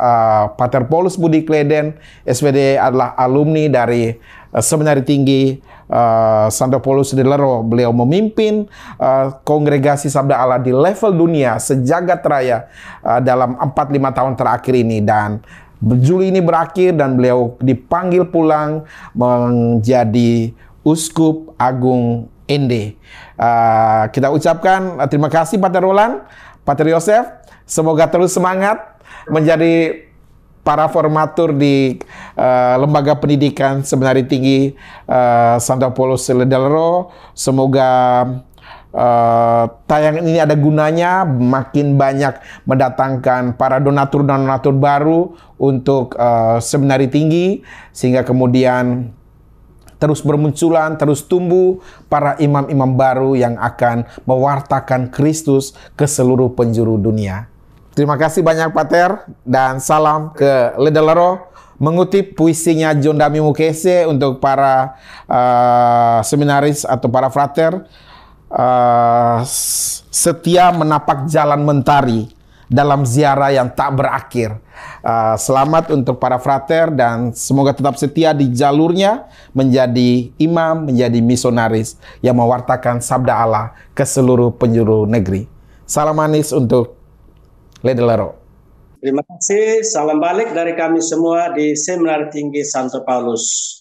Pater Paulus Budi Kleden SPD adalah alumni dari Seminari Tinggi Santo Paulus Ledelaro. Beliau memimpin kongregasi Sabda Allah di level dunia sejagat raya dalam 4-5 tahun terakhir ini, dan Juli ini berakhir dan beliau dipanggil pulang menjadi Uskup Agung Ende. Kita ucapkan terima kasih Pater Roland, Pater Yosef. Semoga terus semangat menjadi para formatur di lembaga pendidikan Seminari Tinggi Santo Paulus Ledelaro. Semoga tayangan ini ada gunanya, makin banyak mendatangkan para donatur baru untuk Seminari Tinggi, sehingga kemudian terus bermunculan, terus tumbuh para imam-imam baru yang akan mewartakan Kristus ke seluruh penjuru dunia. Terima kasih banyak Pater, dan salam ke Ledelaro. Mengutip puisinya John Dami Mukese untuk para seminaris atau para frater, setia menapak jalan mentari dalam ziarah yang tak berakhir. Selamat untuk para frater, dan semoga tetap setia di jalurnya menjadi imam, menjadi misionaris yang mewartakan sabda Allah ke seluruh penjuru negeri. Salam manis untuk Ledelaro. Terima kasih. Salam balik dari kami semua di Seminari Tinggi Santo Paulus.